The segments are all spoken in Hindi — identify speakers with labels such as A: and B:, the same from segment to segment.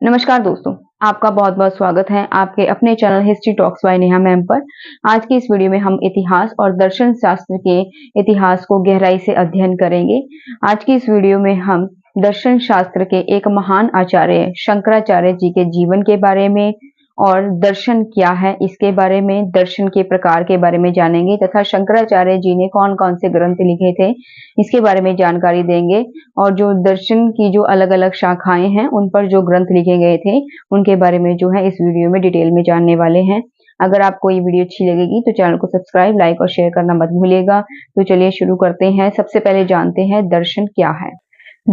A: नमस्कार दोस्तों, आपका बहुत-बहुत स्वागत है आपके अपने channel history talks bye Neha ma'am पर। आज की इस वीडियो में हम इतिहास और दर्शन शास्त्र के इतिहास को गहराई से अध्ययन करेंगे। आज की इस वीडियो में हम दर्शन शास्त्र के एक महान आचार्य शंकराचार्य जी के जीवन के बारे में और दर्शन क्या है इसके बारे में, दर्शन के प्रकार के बारे में जानेंगे तथा शंकराचार्य जी ने कौन-कौन से ग्रंथ लिखे थे इसके बारे में जानकारी देंगे। और जो दर्शन की जो अलग-अलग शाखाएं हैं उन पर जो ग्रंथ लिखे गए थे उनके बारे में जो है इस वीडियो में डिटेल में जानने वाले हैं। अगर आपको ये वीडियो अच्छी लगेगी तो चैनल को सब्सक्राइब, लाइक और शेयर करना मत भूलिएगा। तो चलिए शुरू करते हैं। सबसे पहले जानते हैं दर्शन क्या है।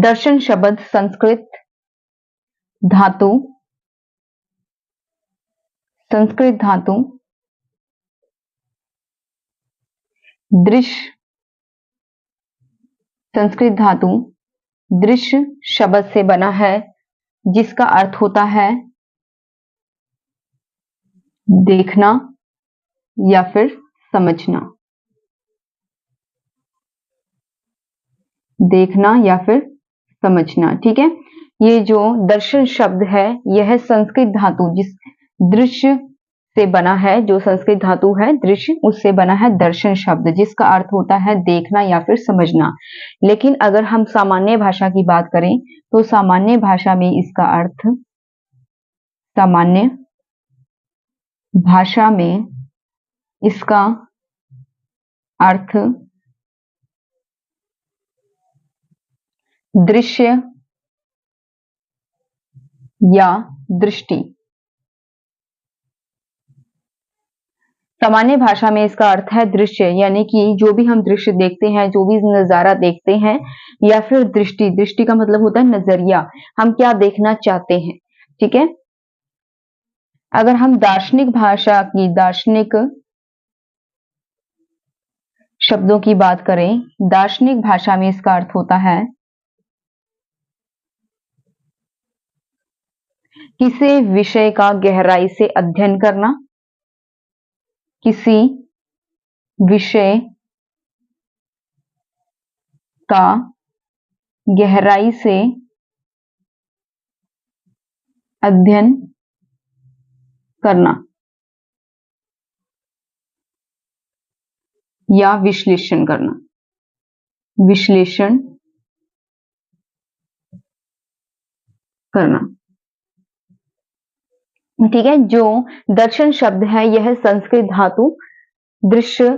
A: दर्शन शब्द धातु संस्कृत धातु दृश्य संस्कृत धातु दृश्य शब्द से बना है जिसका अर्थ होता है देखना या फिर समझना। देखना या फिर समझना, ठीक है। ये जो दर्शन शब्द है यह संस्कृत धातु जिस दृश्य से बना है, जो संस्कृत धातु है दृश्य, उससे बना है दर्शन शब्द जिसका अर्थ होता है देखना या फिर समझना। लेकिन अगर हम सामान्य भाषा की बात करें तो सामान्य भाषा में इसका अर्थ सामान्य भाषा में इसका अर्थ दृश्य या दृष्टि। सामान्य भाषा में इसका अर्थ है दृश्य, यानी कि जो भी हम दृश्य देखते हैं, जो भी नजारा देखते हैं, या फिर दृष्टि। दृष्टि का मतलब होता है नजरिया, हम क्या देखना चाहते हैं, ठीक है। अगर हम दार्शनिक भाषा की, दार्शनिक शब्दों की बात करें, दार्शनिक भाषा में इसका अर्थ होता है किसी विषय का गहराई से अध्ययन करना, किसी विषय का गहराई से अध्ययन करना या विश्लेषण करना। विश्लेषण करना, ठीक है। जो दर्शन शब्द है यह संस्कृत धातु दृश्य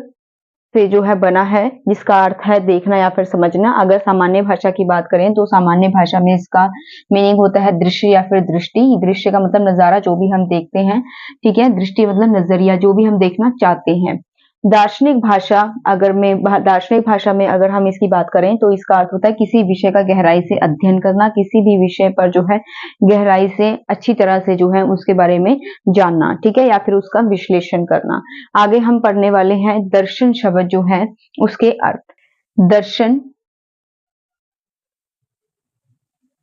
A: से जो है बना है जिसका अर्थ है देखना या फिर समझना। अगर सामान्य भाषा की बात करें तो सामान्य भाषा में इसका मीनिंग होता है दृश्य या फिर दृष्टि। दृश्य का मतलब नजारा, जो भी हम देखते हैं, ठीक है। दृष्टि मतलब नजरिया, जो भी हम देखना चाहते हैं। दार्शनिक भाषा दार्शनिक भाषा में अगर हम इसकी बात करें तो इसका अर्थ होता है किसी विषय का गहराई से अध्ययन करना, किसी भी विषय पर जो है गहराई से अच्छी तरह से जो है उसके बारे में जानना, ठीक है, या फिर उसका विश्लेषण करना। आगे हम पढ़ने वाले हैं दर्शन शब्द जो है उसके अर्थ। दर्शन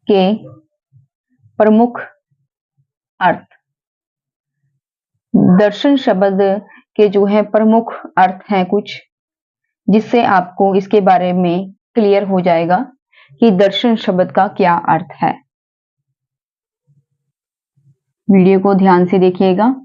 A: के प्रमुख अर्थ। दर्शन शब्द के जो है प्रमुख अर्थ हैं कुछ, जिससे आपको इसके बारे में क्लियर हो जाएगा कि दर्शन शब्द का क्या अर्थ है। वीडियो को ध्यान से देखिएगा।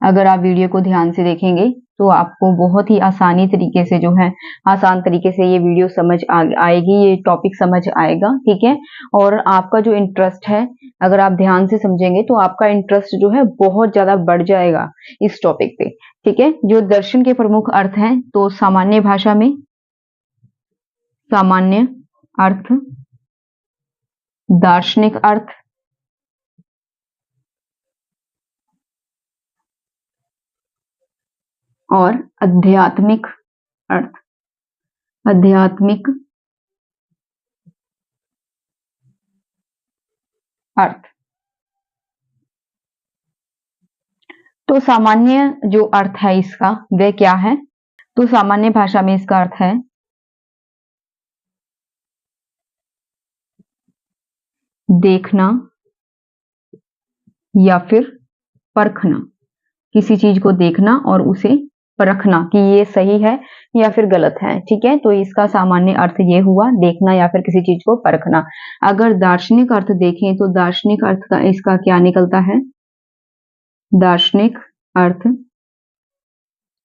A: अगर आप वीडियो को ध्यान से देखेंगे तो आपको बहुत ही आसानी तरीके से जो है, आसान तरीके से ये वीडियो समझ आएगी, ये टॉपिक समझ आएगा, ठीक है। और आपका जो इंटरेस्ट है, अगर आप ध्यान से समझेंगे तो आपका इंटरेस्ट जो है बहुत ज्यादा बढ़ जाएगा इस टॉपिक पे, ठीक है। जो दर्शन के प्रमुख अर्थ हैं तो सामान्य भाषा में सामान्य अर्थ, दार्शनिक अर्थ, और आध्यात्मिक अर्थ। आध्यात्मिक अर्थ। तो सामान्य जो अर्थ है इसका वह क्या है? तो सामान्य भाषा में इसका अर्थ है देखना या फिर परखना, किसी चीज को देखना और उसे परखना कि ये सही है या फिर गलत है। ठीक है, तो इसका सामान्य अर्थ ये हुआ देखना या फिर किसी चीज को परखना। अगर दार्शनिक अर्थ देखें तो दार्शनिक अर्थ का इसका क्या निकलता है? दार्शनिक अर्थ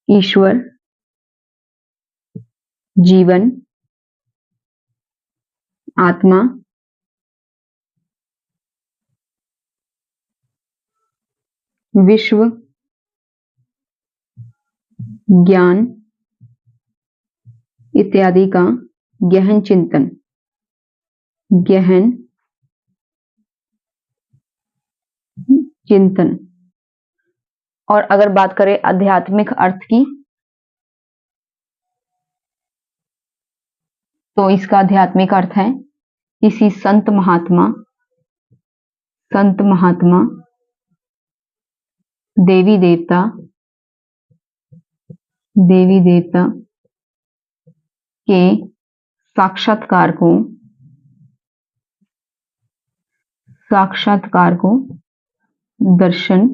A: ईश्वर, जीवन, आत्मा, विश्व, ज्ञान इत्यादि का गहन चिंतन, गहन चिंतन। और अगर बात करें आध्यात्मिक अर्थ की, तो इसका आध्यात्मिक अर्थ है किसी संत महात्मा, देवी देवता, के साक्षात्कार को दर्शन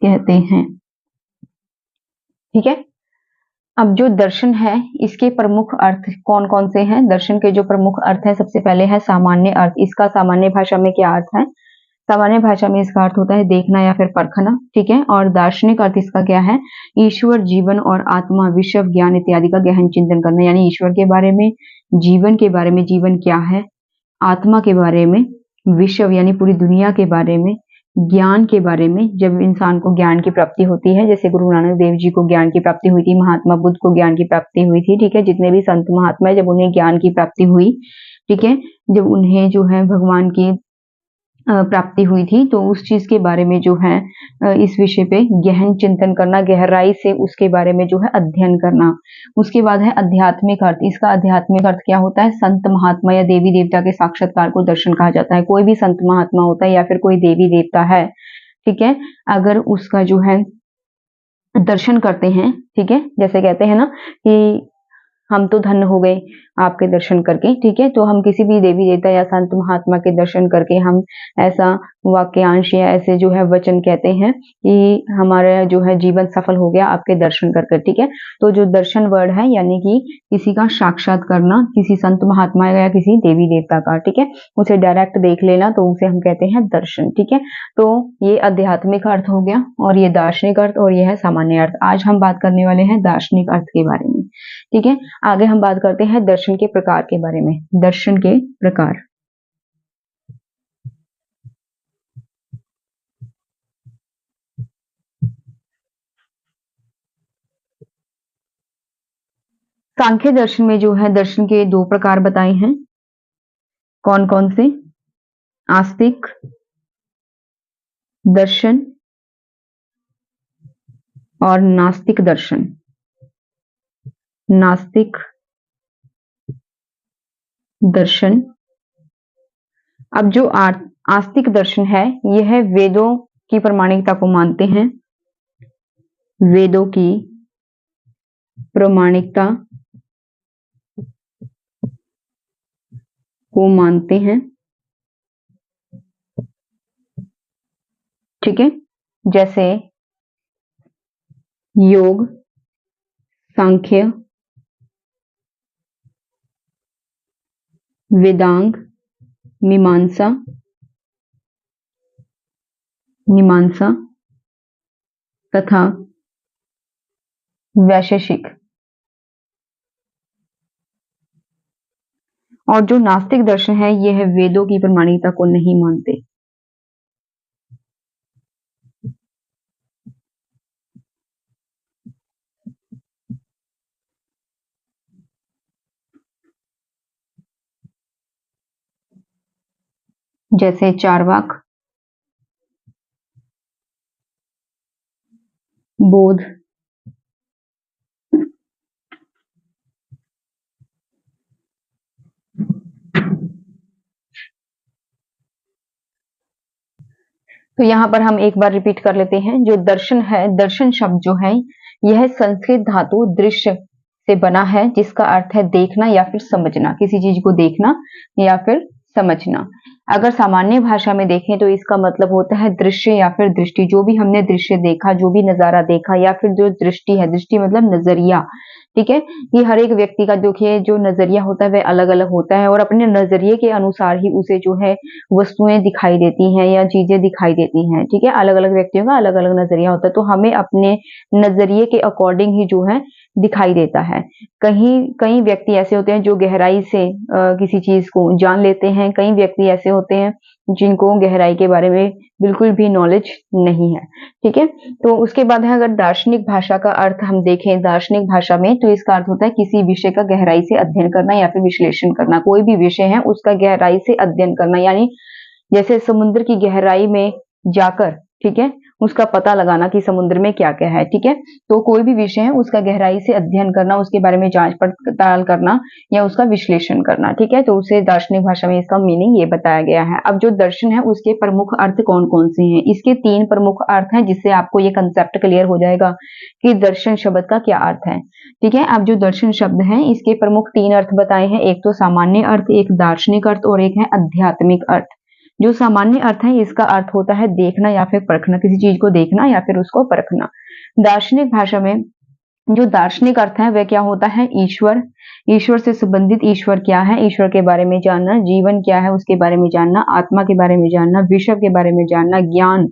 A: कहते हैं। ठीक है, अब जो दर्शन है इसके प्रमुख अर्थ कौन कौन से हैं? दर्शन के जो प्रमुख अर्थ है, सबसे पहले है सामान्य अर्थ। इसका सामान्य भाषा में क्या अर्थ है? सामान्य भाषा में इसका अर्थ होता है देखना या फिर परखना। ठीक है, और दार्शनिक अर्थ इसका क्या है? ईश्वर, जीवन और आत्मा, विश्व, ज्ञान इत्यादि का गहन चिंतन करना, यानी ईश्वर के बारे में, जीवन के बारे में, जीवन क्या है, आत्मा के बारे में, विश्व यानी पूरी दुनिया के बारे में, ज्ञान के बारे में, जब इंसान को ज्ञान की प्राप्ति होती है, जैसे गुरु नानक देव जी को ज्ञान की प्राप्ति हुई थी, महात्मा बुद्ध को ज्ञान की प्राप्ति हुई थी। ठीक है, जितने भी संत महात्मा है, जब उन्हें ज्ञान की प्राप्ति हुई, ठीक है, जब उन्हें जो है भगवान की प्राप्ति हुई थी, तो उस चीज के बारे में जो है इस विषय पे गहन चिंतन करना, गहराई से उसके बारे में जो है अध्ययन करना। उसके बाद है आध्यात्मिक अर्थ। इसका आध्यात्मिक अर्थ क्या होता है? संत महात्मा या देवी देवता के साक्षात्कार को दर्शन कहा जाता है। कोई भी संत महात्मा होता है या फिर कोई देवी देवता है, ठीक है, अगर उसका जो है दर्शन करते हैं, ठीक है, जैसे कहते हैं ना कि हम तो धन्य हो गए आपके दर्शन करके। ठीक है, तो हम किसी भी देवी देवता या संत महात्मा के दर्शन करके हम ऐसा वाक्यांश या ऐसे जो है वचन कहते हैं कि हमारा जो है जीवन सफल हो गया आपके दर्शन करके। ठीक है, तो जो दर्शन वर्ड है यानी कि किसी का साक्षात करना, किसी संत महात्मा या किसी देवी देवता का, ठीक है, उसे डायरेक्ट देख लेना, तो उसे हम कहते हैं दर्शन। ठीक है, तो ये आध्यात्मिक अर्थ हो गया और ये दार्शनिक अर्थ और ये है सामान्य अर्थ। आज हम बात करने वाले हैं दार्शनिक अर्थ के बारे में। ठीक है, आगे हम बात करते हैं दर्शन के प्रकार के बारे में। दर्शन के प्रकार। सांख्य दर्शन में जो है दर्शन के 2 प्रकार बताए हैं। कौन कौन से? आस्तिक दर्शन और नास्तिक दर्शन। नास्तिक दर्शन। अब जो आस्तिक दर्शन है यह वेदों की प्रामाणिकता को मानते हैं, वेदों की प्रामाणिकता को मानते हैं। ठीक है, जैसे योग, सांख्य, वेदांग, मीमांसा तथा वैशेषिक। और जो नास्तिक दर्शन है यह वेदों की प्रामाणिकता को नहीं मानते। जैसे चार्वाक, बोध, तो यहाँ पर हम एक बार रिपीट कर लेते हैं। जो दर्शन है, दर्शन शब्द जो है यह संस्कृत धातु दृश्य से बना है, जिसका अर्थ है देखना या फिर समझना, किसी चीज को देखना या फिर समझना। अगर सामान्य भाषा में देखें तो इसका मतलब होता है दृश्य या फिर दृष्टि। जो भी हमने दृश्य देखा, जो भी नजारा देखा, या फिर जो दृष्टि है, दृष्टि मतलब नजरिया, ठीक है। ये हर एक व्यक्ति का देखिए जो नजरिया होता है वह अलग अलग होता है, और अपने नजरिए के अनुसार ही उसे जो है वस्तुएं दिखाई देती हैं या चीजें दिखाई देती हैं, ठीक है। अलग अलग व्यक्तियों का अलग अलग नजरिया होता है, तो हमें अपने नजरिए के अकॉर्डिंग ही जो है दिखाई देता है। कहीं कई व्यक्ति ऐसे होते हैं जो गहराई से किसी चीज को जान लेते हैं, कई व्यक्ति ऐसे होते हैं जिनको गहराई के बारे में बिल्कुल भी नॉलेज नहीं है, ठीक है। तो उसके बाद है, अगर दार्शनिक भाषा का अर्थ हम देखें दार्शनिक भाषा में, तो इसका अर्थ होता है किसी विषय का गहराई से अध्ययन करना या फिर विश्लेषण करना। कोई भी विषय है उसका गहराई से अध्ययन करना, यानी जैसे समुद्र की गहराई में जाकर, ठीक है, उसका पता लगाना कि समुद्र में क्या क्या है, ठीक है। तो कोई भी विषय है उसका गहराई से अध्ययन करना, उसके बारे में जांच पड़ताल करना या उसका विश्लेषण करना, ठीक है। तो उसे दार्शनिक भाषा में इसका मीनिंग ये बताया गया है। अब जो दर्शन है उसके प्रमुख अर्थ कौन कौन से हैं? इसके 3 प्रमुख अर्थ हैं, जिससे आपको ये कंसेप्ट क्लियर हो जाएगा कि दर्शन शब्द का क्या अर्थ है, ठीक है। अब जो दर्शन शब्द है इसके प्रमुख 3 अर्थ बताए हैं, एक तो सामान्य अर्थ, एक दार्शनिक अर्थ और एक है आध्यात्मिक अर्थ। जो सामान्य अर्थ है इसका अर्थ होता है देखना या फिर परखना, किसी चीज को देखना या फिर उसको परखना। दार्शनिक भाषा में जो दार्शनिक अर्थ है वह क्या होता है? ईश्वर, ईश्वर से संबंधित, ईश्वर क्या है, ईश्वर के बारे में जानना, जीवन क्या है उसके बारे में जानना, आत्मा के बारे में जानना, विश्व के बारे में जानना, ज्ञान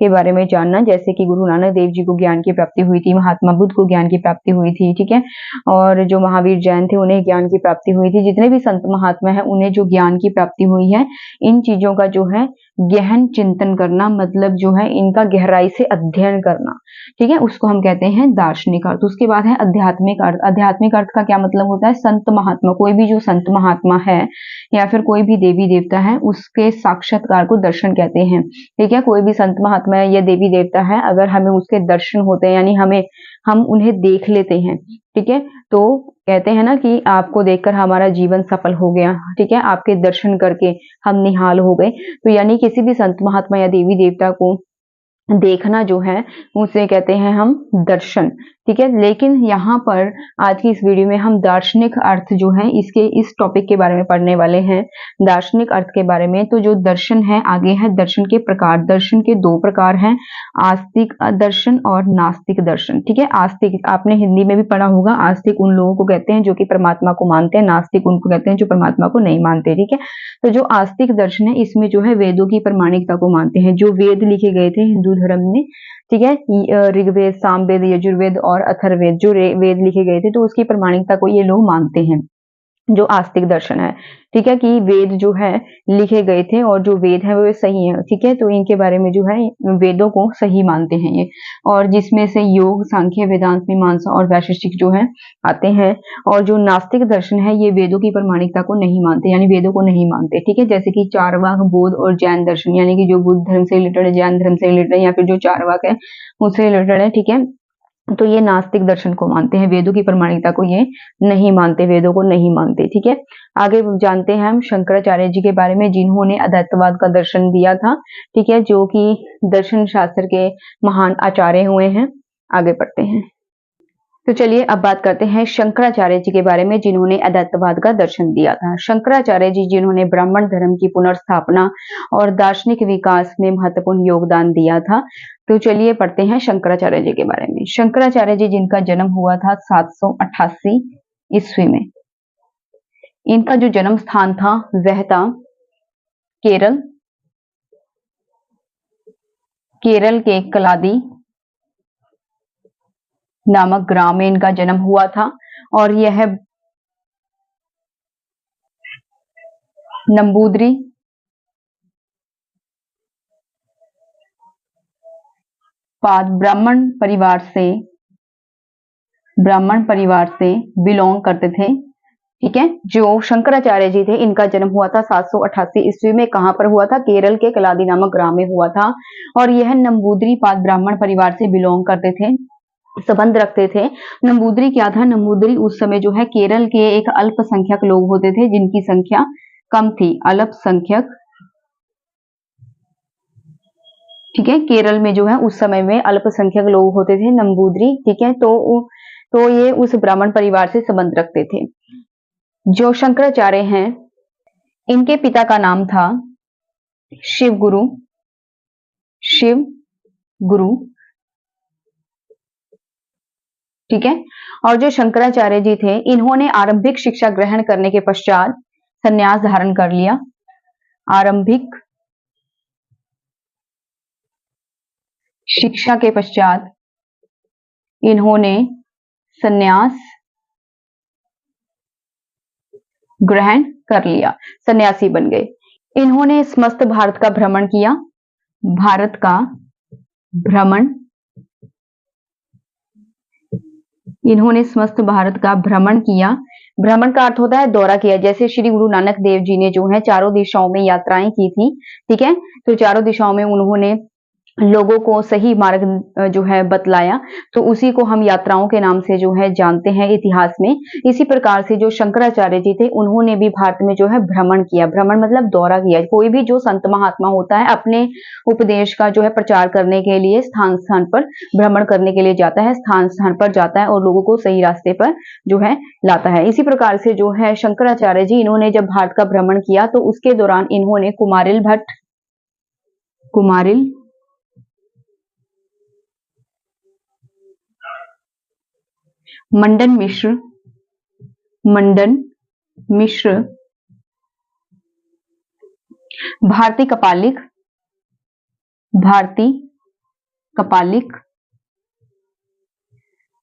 A: के बारे में जानना। जैसे कि गुरु नानक देव जी को ज्ञान की प्राप्ति हुई थी, महात्मा बुद्ध को ज्ञान की प्राप्ति हुई थी, ठीक है। और जो महावीर जैन थे उन्हें ज्ञान की प्राप्ति हुई थी। जितने भी संत महात्मा है उन्हें जो ज्ञान की प्राप्ति हुई है, इन चीजों का जो है गहन चिंतन करना, मतलब जो है इनका गहराई से अध्ययन करना, ठीक है, उसको हम कहते हैं दार्शनिक अर्थ। उसके बाद है आध्यात्मिक अर्थ। आध्यात्मिक अर्थ का क्या मतलब होता है? संत महात्मा, कोई भी जो संत महात्मा है या फिर कोई भी देवी देवता है उसके साक्षात्कार को दर्शन कहते हैं, ठीक है। कोई भी संत महात्मा या देवी देवता है, अगर हमें उसके दर्शन होते हैं यानी हम उन्हें देख लेते हैं, ठीक है, तो कहते हैं ना कि आपको देखकर हमारा जीवन सफल हो गया, ठीक है, आपके दर्शन करके हम निहाल हो गए। तो यानी किसी भी संत महात्मा या देवी देवता को देखना जो है उसे कहते हैं हम दर्शन, ठीक है। लेकिन यहाँ पर आज की इस वीडियो में हम दार्शनिक अर्थ जो है इसके इस टॉपिक के बारे में पढ़ने वाले हैं, दार्शनिक अर्थ के बारे में। तो जो दर्शन है, आगे है दर्शन के प्रकार। दर्शन के 2 प्रकार हैं, आस्तिक दर्शन और नास्तिक दर्शन, ठीक है। आस्तिक आपने हिंदी में भी पढ़ा होगा, आस्तिक उन लोगों को कहते हैं जो कि परमात्मा को मानते हैं, नास्तिक उनको कहते हैं जो परमात्मा को नहीं मानते, ठीक है। तो जो आस्तिक दर्शन है इसमें जो है वेदों की प्रामाणिकता को मानते हैं। जो वेद लिखे गए थे हिंदू धर्म में, ठीक है, ऋग्वेद, सामवेद, यजुर्वेद और अथर्ववेद, जो वेद लिखे गए थे तो उसकी प्रामाणिकता को ये लोग मानते हैं, जो आस्तिक दर्शन है, ठीक है, कि वेद जो है लिखे गए थे और जो वेद है वो सही है, ठीक है। तो इनके बारे में जो है वेदों को सही मानते हैं ये, और जिसमें से योग, सांख्य, वेदांत, मीमांसा और वैशेषिक जो है आते हैं। और जो नास्तिक दर्शन है ये वेदों की प्रामाणिकता को नहीं मानते, यानी वेदों को नहीं मानते, ठीक है। जैसे कि चारवाक, बौद्ध और जैन दर्शन, यानी कि जो बुद्ध धर्म से रिलेटेड है, जैन धर्म से रिलेटेड है या फिर जो चारवाक है उससे रिलेटेड है, ठीक है। तो ये नास्तिक दर्शन को मानते हैं, वेदों की प्रामाणिकता को ये नहीं मानते, वेदों को नहीं मानते, ठीक है। आगे जानते हैं हम शंकराचार्य जी के बारे में, जिन्होंने अद्वैतवाद का दर्शन दिया था, ठीक है, जो कि दर्शन शास्त्र के महान आचार्य हुए हैं। आगे पढ़ते हैं। तो चलिए अब बात करते हैं शंकराचार्य जी के बारे में, जिन्होंने अद्वैतवाद का दर्शन दिया था। शंकराचार्य जी जिन्होंने ब्राह्मण धर्म की पुनर्स्थापना और दार्शनिक विकास में महत्वपूर्ण योगदान दिया था। तो चलिए पढ़ते हैं शंकराचार्य जी के बारे में। शंकराचार्य जी जिनका जन्म हुआ था 788 ईस्वी में। इनका जो जन्म स्थान था वह था केरल, केरल के कलादी नामक ग्राम में इनका जन्म हुआ था, और यह नंबूदरी ब्राह्मण परिवार से बिलोंग करते थे, ठीक है। जो शंकराचार्य जी थे इनका जन्म हुआ था 788 ईस्वी में। कहां पर हुआ था? केरल के कलादी नामक ग्राम में हुआ था, और यह नंबूदरी पाद ब्राह्मण परिवार से बिलोंग करते थे, संबंध रखते थे। नंबूदरी क्या था? नंबूदरी उस समय जो है केरल के एक अल्पसंख्यक लोग होते थे जिनकी संख्या कम थी, अल्पसंख्यक, ठीक है। केरल में जो है उस समय में अल्पसंख्यक लोग होते थे नंबूदरी, ठीक है। तो ये उस ब्राह्मण परिवार से संबंध रखते थे। जो शंकराचार्य हैं इनके पिता का नाम था शिव गुरु। शिव गुरु, ठीक है। और जो शंकराचार्य जी थे, इन्होंने आरंभिक शिक्षा ग्रहण करने के पश्चात संन्यास धारण कर लिया। आरंभिक शिक्षा के पश्चात इन्होंने संन्यास ग्रहण कर लिया, सन्यासी बन गए। इन्होंने समस्त भारत का भ्रमण किया। भारत का भ्रमण, इन्होंने समस्त भारत का भ्रमण किया। भ्रमण का अर्थ होता है दौरा किया। जैसे श्री गुरु नानक देव जी ने जो है चारों दिशाओं में यात्राएं की थी, ठीक है। तो चारों दिशाओं में उन्होंने लोगों को सही मार्ग जो है बतलाया, तो उसी को हम यात्राओं के नाम से जो है जानते हैं इतिहास में। इसी प्रकार से जो शंकराचार्य जी थे, उन्होंने भी भारत में जो है भ्रमण किया। भ्रमण मतलब दौरा किया। कोई भी जो संत महात्मा होता है, अपने उपदेश का जो है प्रचार करने के लिए स्थान स्थान पर भ्रमण करने के लिए जाता है, स्थान स्थान पर जाता है और लोगों को सही रास्ते पर जो है लाता है। इसी प्रकार से जो है शंकराचार्य जी, इन्होंने जब भारत का भ्रमण किया तो उसके दौरान इन्होंने कुमारिल भट्ट, कुमारिल मंडन मिश्र, मंडन मिश्र, भारती कपालिक, भारती कपालिक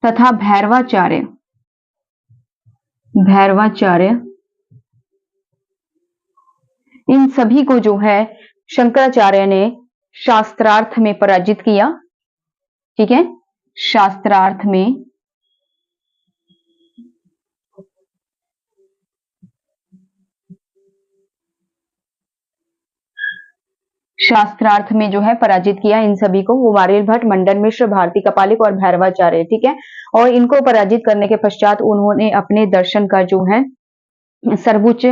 A: तथा भैरवाचार्य, भैरवाचार्य, इन सभी को जो है शंकराचार्य ने शास्त्रार्थ में पराजित किया, ठीक है। शास्त्रार्थ में, शास्त्रार्थ में जो है पराजित किया इन सभी को, कुमारिल भट्ट, मंडन मिश्र, भारती कपालिक और भैरवाचार्य, ठीक है। और इनको पराजित करने के पश्चात उन्होंने अपने दर्शन का जो है सर्वोच्च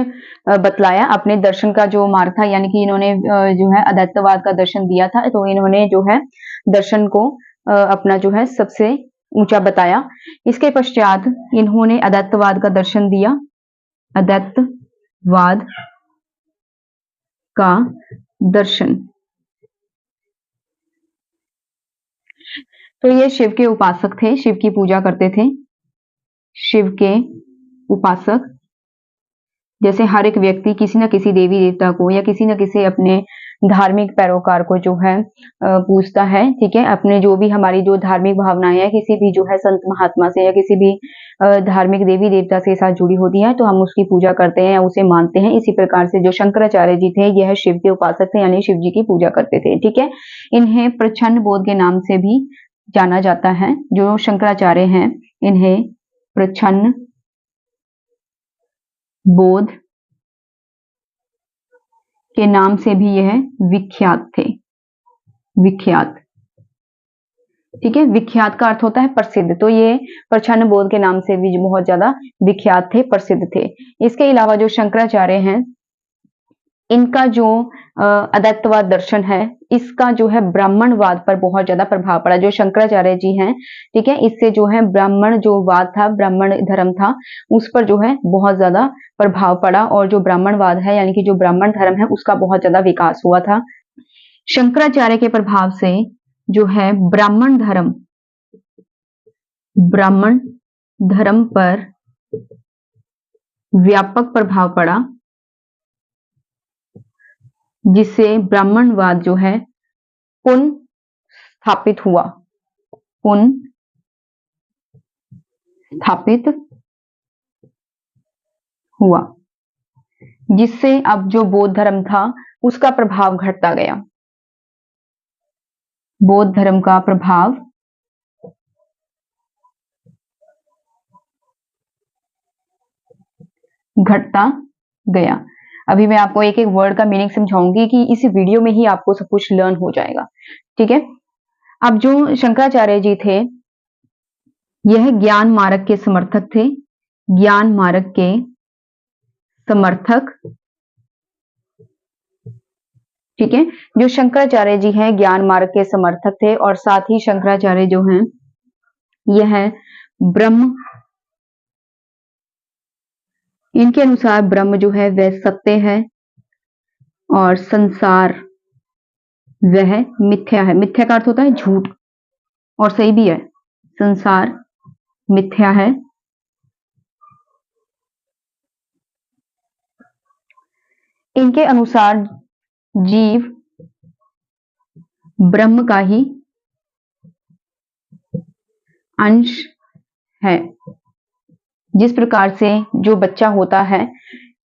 A: बतलाया। अपने दर्शन का जो मार्ग था, यानी कि इन्होंने जो है अद्वैतवाद का दर्शन दिया था, तो इन्होंने जो है दर्शन को अपना जो है सबसे ऊंचा बताया। इसके पश्चात इन्होंने अद्वैतवाद का दर्शन दिया। अद्वैतवाद का दर्शन। तो ये शिव के उपासक थे, शिव की पूजा करते थे। शिव के उपासक, जैसे हर एक व्यक्ति किसी न किसी देवी देवता को या किसी न किसी अपने धार्मिक पैरोकार को जो है पूजता है, ठीक है। अपने जो भी हमारी जो धार्मिक भावनाएं हैं, किसी भी जो है संत महात्मा से या किसी भी धार्मिक देवी देवता से साथ जुड़ी होती है, तो हम उसकी पूजा करते हैं या उसे मानते हैं। इसी प्रकार से जो शंकराचार्य जी थे, यह शिव के उपासक थे, यानी शिव जी की पूजा करते थे, ठीक है। इन्हें प्रच्छन्न बोध के नाम से भी जाना जाता है। जो शंकराचार्य हैं, इन्हें प्रच्छन्न बोध के नाम से भी यह विख्यात थे। विख्यात, ठीक है। विख्यात का अर्थ होता है प्रसिद्ध, तो ये प्रच्छन्न बोध के नाम से भी बहुत ज्यादा विख्यात थे, प्रसिद्ध थे। इसके अलावा जो शंकराचार्य हैं, इनका जो अद्वैतवाद दर्शन है, इसका जो है ब्राह्मणवाद पर बहुत ज्यादा प्रभाव पड़ा। जो शंकराचार्य जी हैं, ठीक है, इससे जो है ब्राह्मण जो वाद था, ब्राह्मण धर्म था, उस पर जो है बहुत ज्यादा प्रभाव पड़ा और जो ब्राह्मणवाद है, यानी कि जो ब्राह्मण धर्म है, उसका बहुत ज्यादा विकास हुआ था। शंकराचार्य के प्रभाव से जो है ब्राह्मण धर्म पर व्यापक प्रभाव पड़ा, जिससे ब्राह्मणवाद जो है पुनः स्थापित हुआ, पुनः स्थापित हुआ, जिससे अब जो बौद्ध धर्म था उसका प्रभाव घटता गया। बौद्ध धर्म का प्रभाव घटता गया। अभी मैं आपको एक एक वर्ड का मीनिंग समझाऊंगी कि इस वीडियो में ही आपको सब कुछ लर्न हो जाएगा, ठीक है। अब जो शंकराचार्य जी थे, यह ज्ञान मार्ग के समर्थक थे। ज्ञान मार्ग के समर्थक, ठीक है। जो शंकराचार्य जी हैं, ज्ञान मार्ग के समर्थक थे और साथ ही शंकराचार्य जो हैं, यह ब्रह्म, इनके अनुसार ब्रह्म जो है वह सत्य है, और संसार वह मिथ्या है। मिथ्या का अर्थ होता है झूठ, और सही भी है। संसार मिथ्या है। इनके अनुसार जीव ब्रह्म का ही अंश है। जिस प्रकार से जो बच्चा होता है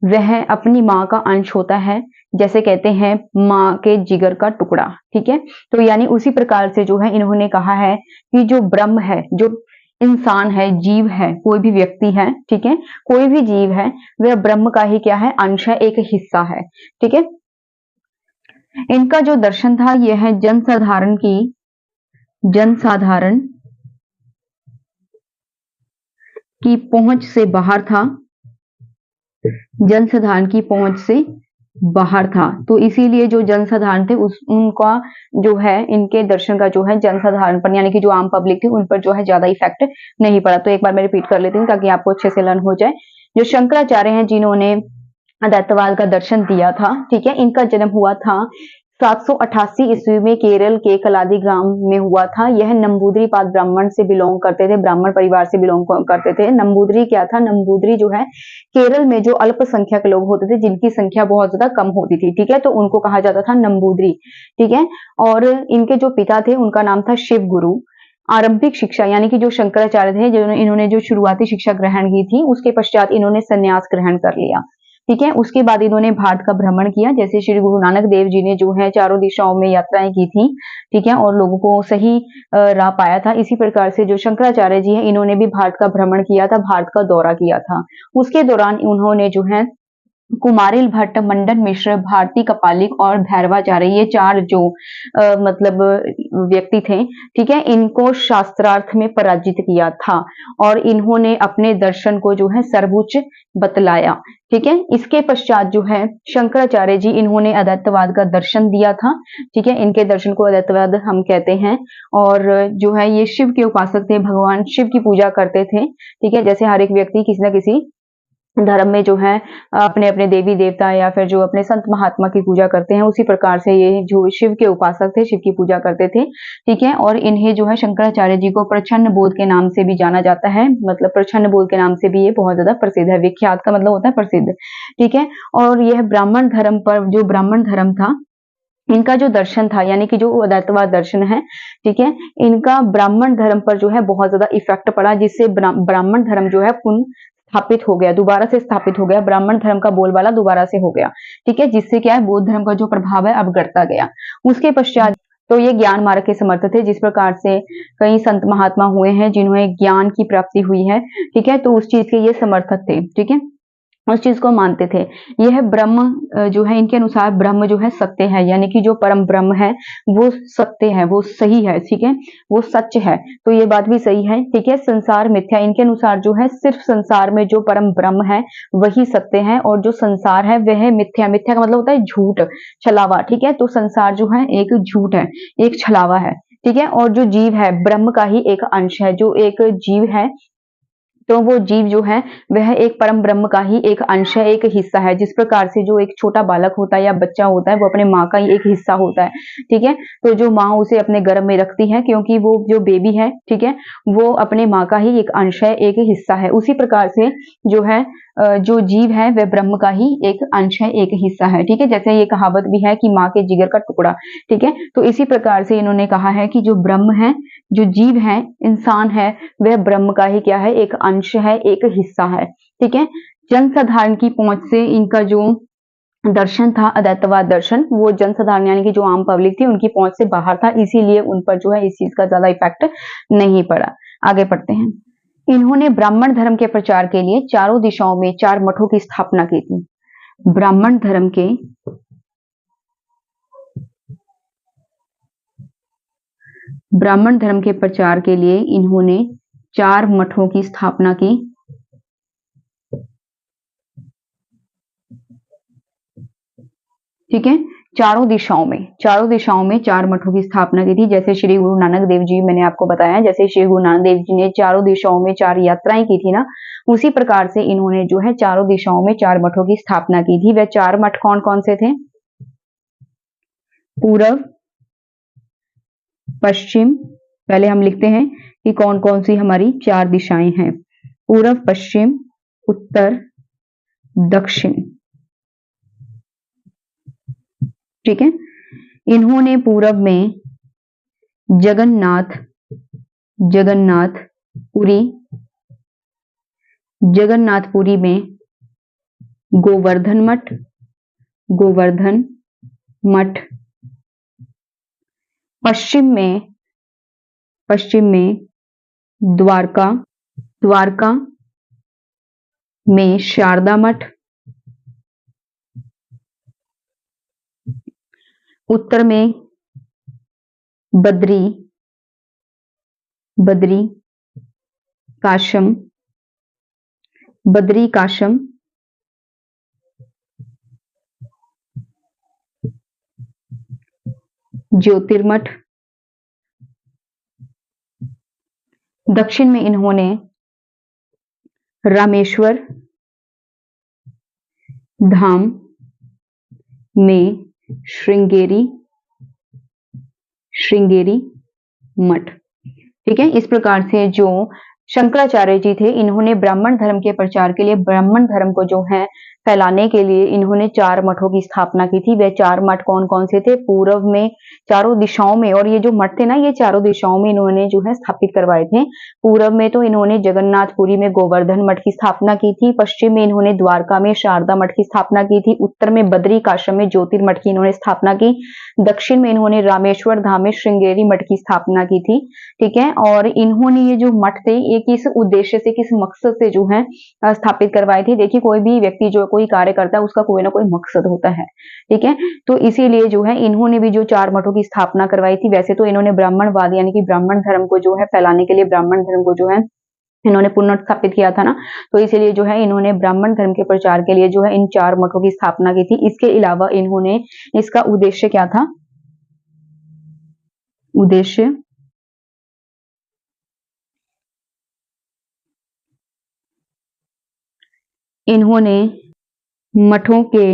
A: वह अपनी माँ का अंश होता है, जैसे कहते हैं माँ के जिगर का टुकड़ा, ठीक है। तो यानी उसी प्रकार से जो है इन्होंने कहा है कि जो ब्रह्म है, जो इंसान है, जीव है, कोई भी व्यक्ति है, ठीक है, कोई भी जीव है, वह ब्रह्म का ही क्या है, अंश है, एक हिस्सा है, ठीक है। इनका जो दर्शन था यह है जनसाधारण की पहुंच से बाहर था। जनसाधारण की पहुंच से बाहर था, तो इसीलिए जो जनसाधारण थे उनका जो है, इनके दर्शन का जो है जनसाधारण पर, यानी कि जो आम पब्लिक थी उन पर जो है ज्यादा इफेक्ट नहीं पड़ा। तो एक बार मैं रिपीट कर लेती हूँ ताकि आपको अच्छे से लर्न हो जाए। जो शंकराचार्य हैं जिन्होंने अद्वैतवाद का दर्शन दिया था, ठीक है, इनका जन्म हुआ था 788 ईस्वी में केरल के कलादी ग्राम में हुआ था। यह नंबूदरी पाद ब्राह्मण से बिलोंग करते थे, ब्राह्मण परिवार से बिलोंग करते थे। नंबूदरी क्या था? नंबूदरी जो है केरल में जो अल्पसंख्यक लोग होते थे, जिनकी संख्या बहुत ज्यादा कम होती थी, ठीक है, तो उनको कहा जाता था नंबूदरी, ठीक है। और इनके जो पिता थे उनका नाम था शिव गुरु। आरंभिक शिक्षा यानी कि जो शंकराचार्य थे, जो इन्होंने जो शुरुआती शिक्षा ग्रहण की थी, उसके पश्चात इन्होंने संन्यास ग्रहण कर लिया, ठीक है। उसके बाद इन्होंने भारत का भ्रमण किया, जैसे श्री गुरु नानक देव जी ने जो है चारों दिशाओं में यात्राएं की थी, ठीक है, और लोगों को सही राह पाया था। इसी प्रकार से जो शंकराचार्य जी हैं, इन्होंने भी भारत का भ्रमण किया था, भारत का दौरा किया था। उसके दौरान उन्होंने जो है कुमारिल भट्ट, मंडन मिश्र, भारती कपालिक और भैरवाचार्य, ये चार जो मतलब व्यक्ति थे, ठीक है, इनको शास्त्रार्थ में पराजित किया था और इन्होंने अपने दर्शन को जो है सर्वोच्च बतलाया, ठीक है। इसके पश्चात जो है शंकराचार्य जी, इन्होंने अद्वैतवाद का दर्शन दिया था, ठीक है, इनके दर्शन को अद्वैतवाद हम कहते हैं। और जो है ये शिव के उपासक थे, भगवान शिव की पूजा करते थे, ठीक है। जैसे हर एक व्यक्ति किसी न किसी धर्म में जो है अपने अपने देवी देवता या फिर जो अपने संत महात्मा की पूजा करते हैं, उसी प्रकार से ये जो शिव के उपासक थे, शिव की पूजा करते थे, ठीक है। और इन्हें जो है शंकराचार्य जी को प्रच्छन्न बोध के नाम से भी जाना जाता है, मतलब प्रच्छन्न बोध के नाम से भी ये बहुत ज्यादा प्रसिद्ध है। विख्यात का मतलब होता है प्रसिद्ध, ठीक है। और यह ब्राह्मण धर्म पर, जो ब्राह्मण धर्म था, इनका जो दर्शन था, यानी कि जो अद्वैतवाद दर्शन है, ठीक है, इनका ब्राह्मण धर्म पर जो है बहुत ज्यादा इफेक्ट पड़ा, जिससे ब्राह्मण धर्म जो है पुनः स्थापित हो गया, दोबारा से स्थापित हो गया, ब्राह्मण धर्म का बोलबाला दोबारा से हो गया, ठीक है, जिससे क्या है, बौद्ध धर्म का जो प्रभाव है अब घटता गया। उसके पश्चात तो ये ज्ञान मार्ग के समर्थक थे, जिस प्रकार से कई संत महात्मा हुए हैं जिन्हें ज्ञान की प्राप्ति हुई है, ठीक है, तो उस चीज के ये समर्थक थे, ठीक है, उस चीज को मानते थे। यह ब्रह्म जो है, इनके अनुसार ब्रह्म जो है सत्य है, यानी कि जो परम ब्रह्म है वो सत्य है, वो सही है, ठीक है, वो सच है, तो ये बात भी सही है, ठीक है। संसार मिथ्या, इनके अनुसार जो है सिर्फ संसार में जो परम ब्रह्म है वही सत्य है, और जो संसार है वह मिथ्या। मिथ्या का मतलब होता है झूठ, छलावा, ठीक है, तो संसार जो है एक झूठ है, एक छलावा है, ठीक है। और जो जीव है ब्रह्म का ही एक अंश है, जो एक जीव है, तो वो जीव जो है वह एक परम ब्रह्म का ही एक अंश है, एक हिस्सा है। जिस प्रकार से जो एक छोटा बालक होता है या बच्चा होता है, वो अपने माँ का ही एक हिस्सा होता है, ठीक है, तो जो माँ उसे अपने गर्भ में रखती है, क्योंकि वो जो बेबी है, ठीक है, वो अपने माँ का ही एक अंश है, एक हिस्सा है। उसी प्रकार से जो है जो जीव है वह ब्रह्म का ही एक अंश है, एक हिस्सा है, ठीक है। जैसे ये कहावत भी है कि माँ के जिगर का टुकड़ा, ठीक है, तो इसी प्रकार से इन्होंने कहा है कि जो ब्रह्म है, जो जीव है, इंसान है, वह ब्रह्म का ही क्या है, एक अंश है, एक हिस्सा है, ठीक है। जनसाधारण की पहुंच से इनका जो दर्शन था, अद्वैतवाद दर्शन, वो जनसाधारण यानी कि जो आम पब्लिक थी उनकी पहुंच से बाहर था, इसीलिए उन पर जो है इस चीज का ज्यादा इफेक्ट नहीं पड़ा। आगे पढ़ते हैं। इन्होंने ब्राह्मण धर्म के प्रचार के लिए चारों दिशाओं में 4 मठों की स्थापना की थी। ब्राह्मण धर्म के प्रचार के लिए इन्होंने 4 मठों की स्थापना की, ठीक है, चारों दिशाओं में 4 मठों की स्थापना की थी। जैसे श्री गुरु नानक देव जी, मैंने आपको बताया, जैसे श्री गुरु नानक देव जी ने चारों दिशाओं में 4 यात्राएं की थी ना, उसी प्रकार से इन्होंने जो है चारों दिशाओं में 4 मठों की स्थापना की थी। वह 4 मठ कौन कौन से थे? पूरब, पश्चिम। पहले हम लिखते हैं कि कौन कौन सी हमारी 4 दिशाएं हैं। पूरब, पश्चिम, उत्तर, दक्षिण। ठीक है। इन्होंने पूरब में जगन्नाथ जगन्नाथपुरी जगन्नाथपुरी में गोवर्धन मठ। पश्चिम में द्वारका में शारदा मठ। उत्तर में बद्री काशम ज्योतिर्मठ। दक्षिण में इन्होंने रामेश्वर धाम में श्रृंगेरी मठ। ठीक है। इस प्रकार से जो शंकराचार्य जी थे, इन्होंने ब्राह्मण धर्म के प्रचार के लिए, ब्राह्मण धर्म को जो है फैलाने के लिए इन्होंने 4 मठों की स्थापना की थी। वे 4 मठ कौन कौन से थे? पूर्व में चारों दिशाओं में, और ये जो मठ थे ना, ये चारों दिशाओं में इन्होंने जो है स्थापित करवाए थे। पूर्व में तो इन्होंने जगन्नाथपुरी में गोवर्धन मठ की स्थापना की थी। पश्चिम में इन्होंने द्वारका में शारदा मठ की स्थापना की थी। उत्तर में बद्री काशम में ज्योतिर्मठ की इन्होंने स्थापना की। दक्षिण में इन्होंने रामेश्वर धाम में श्रृंगेरी मठ की स्थापना की थी। ठीक है। और इन्होंने ये जो मठ थे, ये किस उद्देश्य से, किस मकसद से जो है स्थापित करवाए थे? देखिए, कोई भी व्यक्ति जो कोई कार्य करता है, उसका कोई ना कोई मकसद होता है। ठीक है। तो इसीलिए जो है इन्होंने भी जो 4 मठों की स्थापना करवाई थी। वैसे तो इन्होंने ब्राह्मणवाद यानी कि ब्राह्मण धर्म को जो है फैलाने के लिए, ब्राह्मण धर्म को जो है इन्होंने पुनर्स्थापित किया था ना, तो इसीलिए जो है इन्होंने ब्राह्मण धर्म के प्रचार के लिए जो है इन 4 मठों की स्थापना की थी। इसके अलावा इन्होंने, इसका उद्देश्य क्या था? उद्देश्य इन्होंने मठों के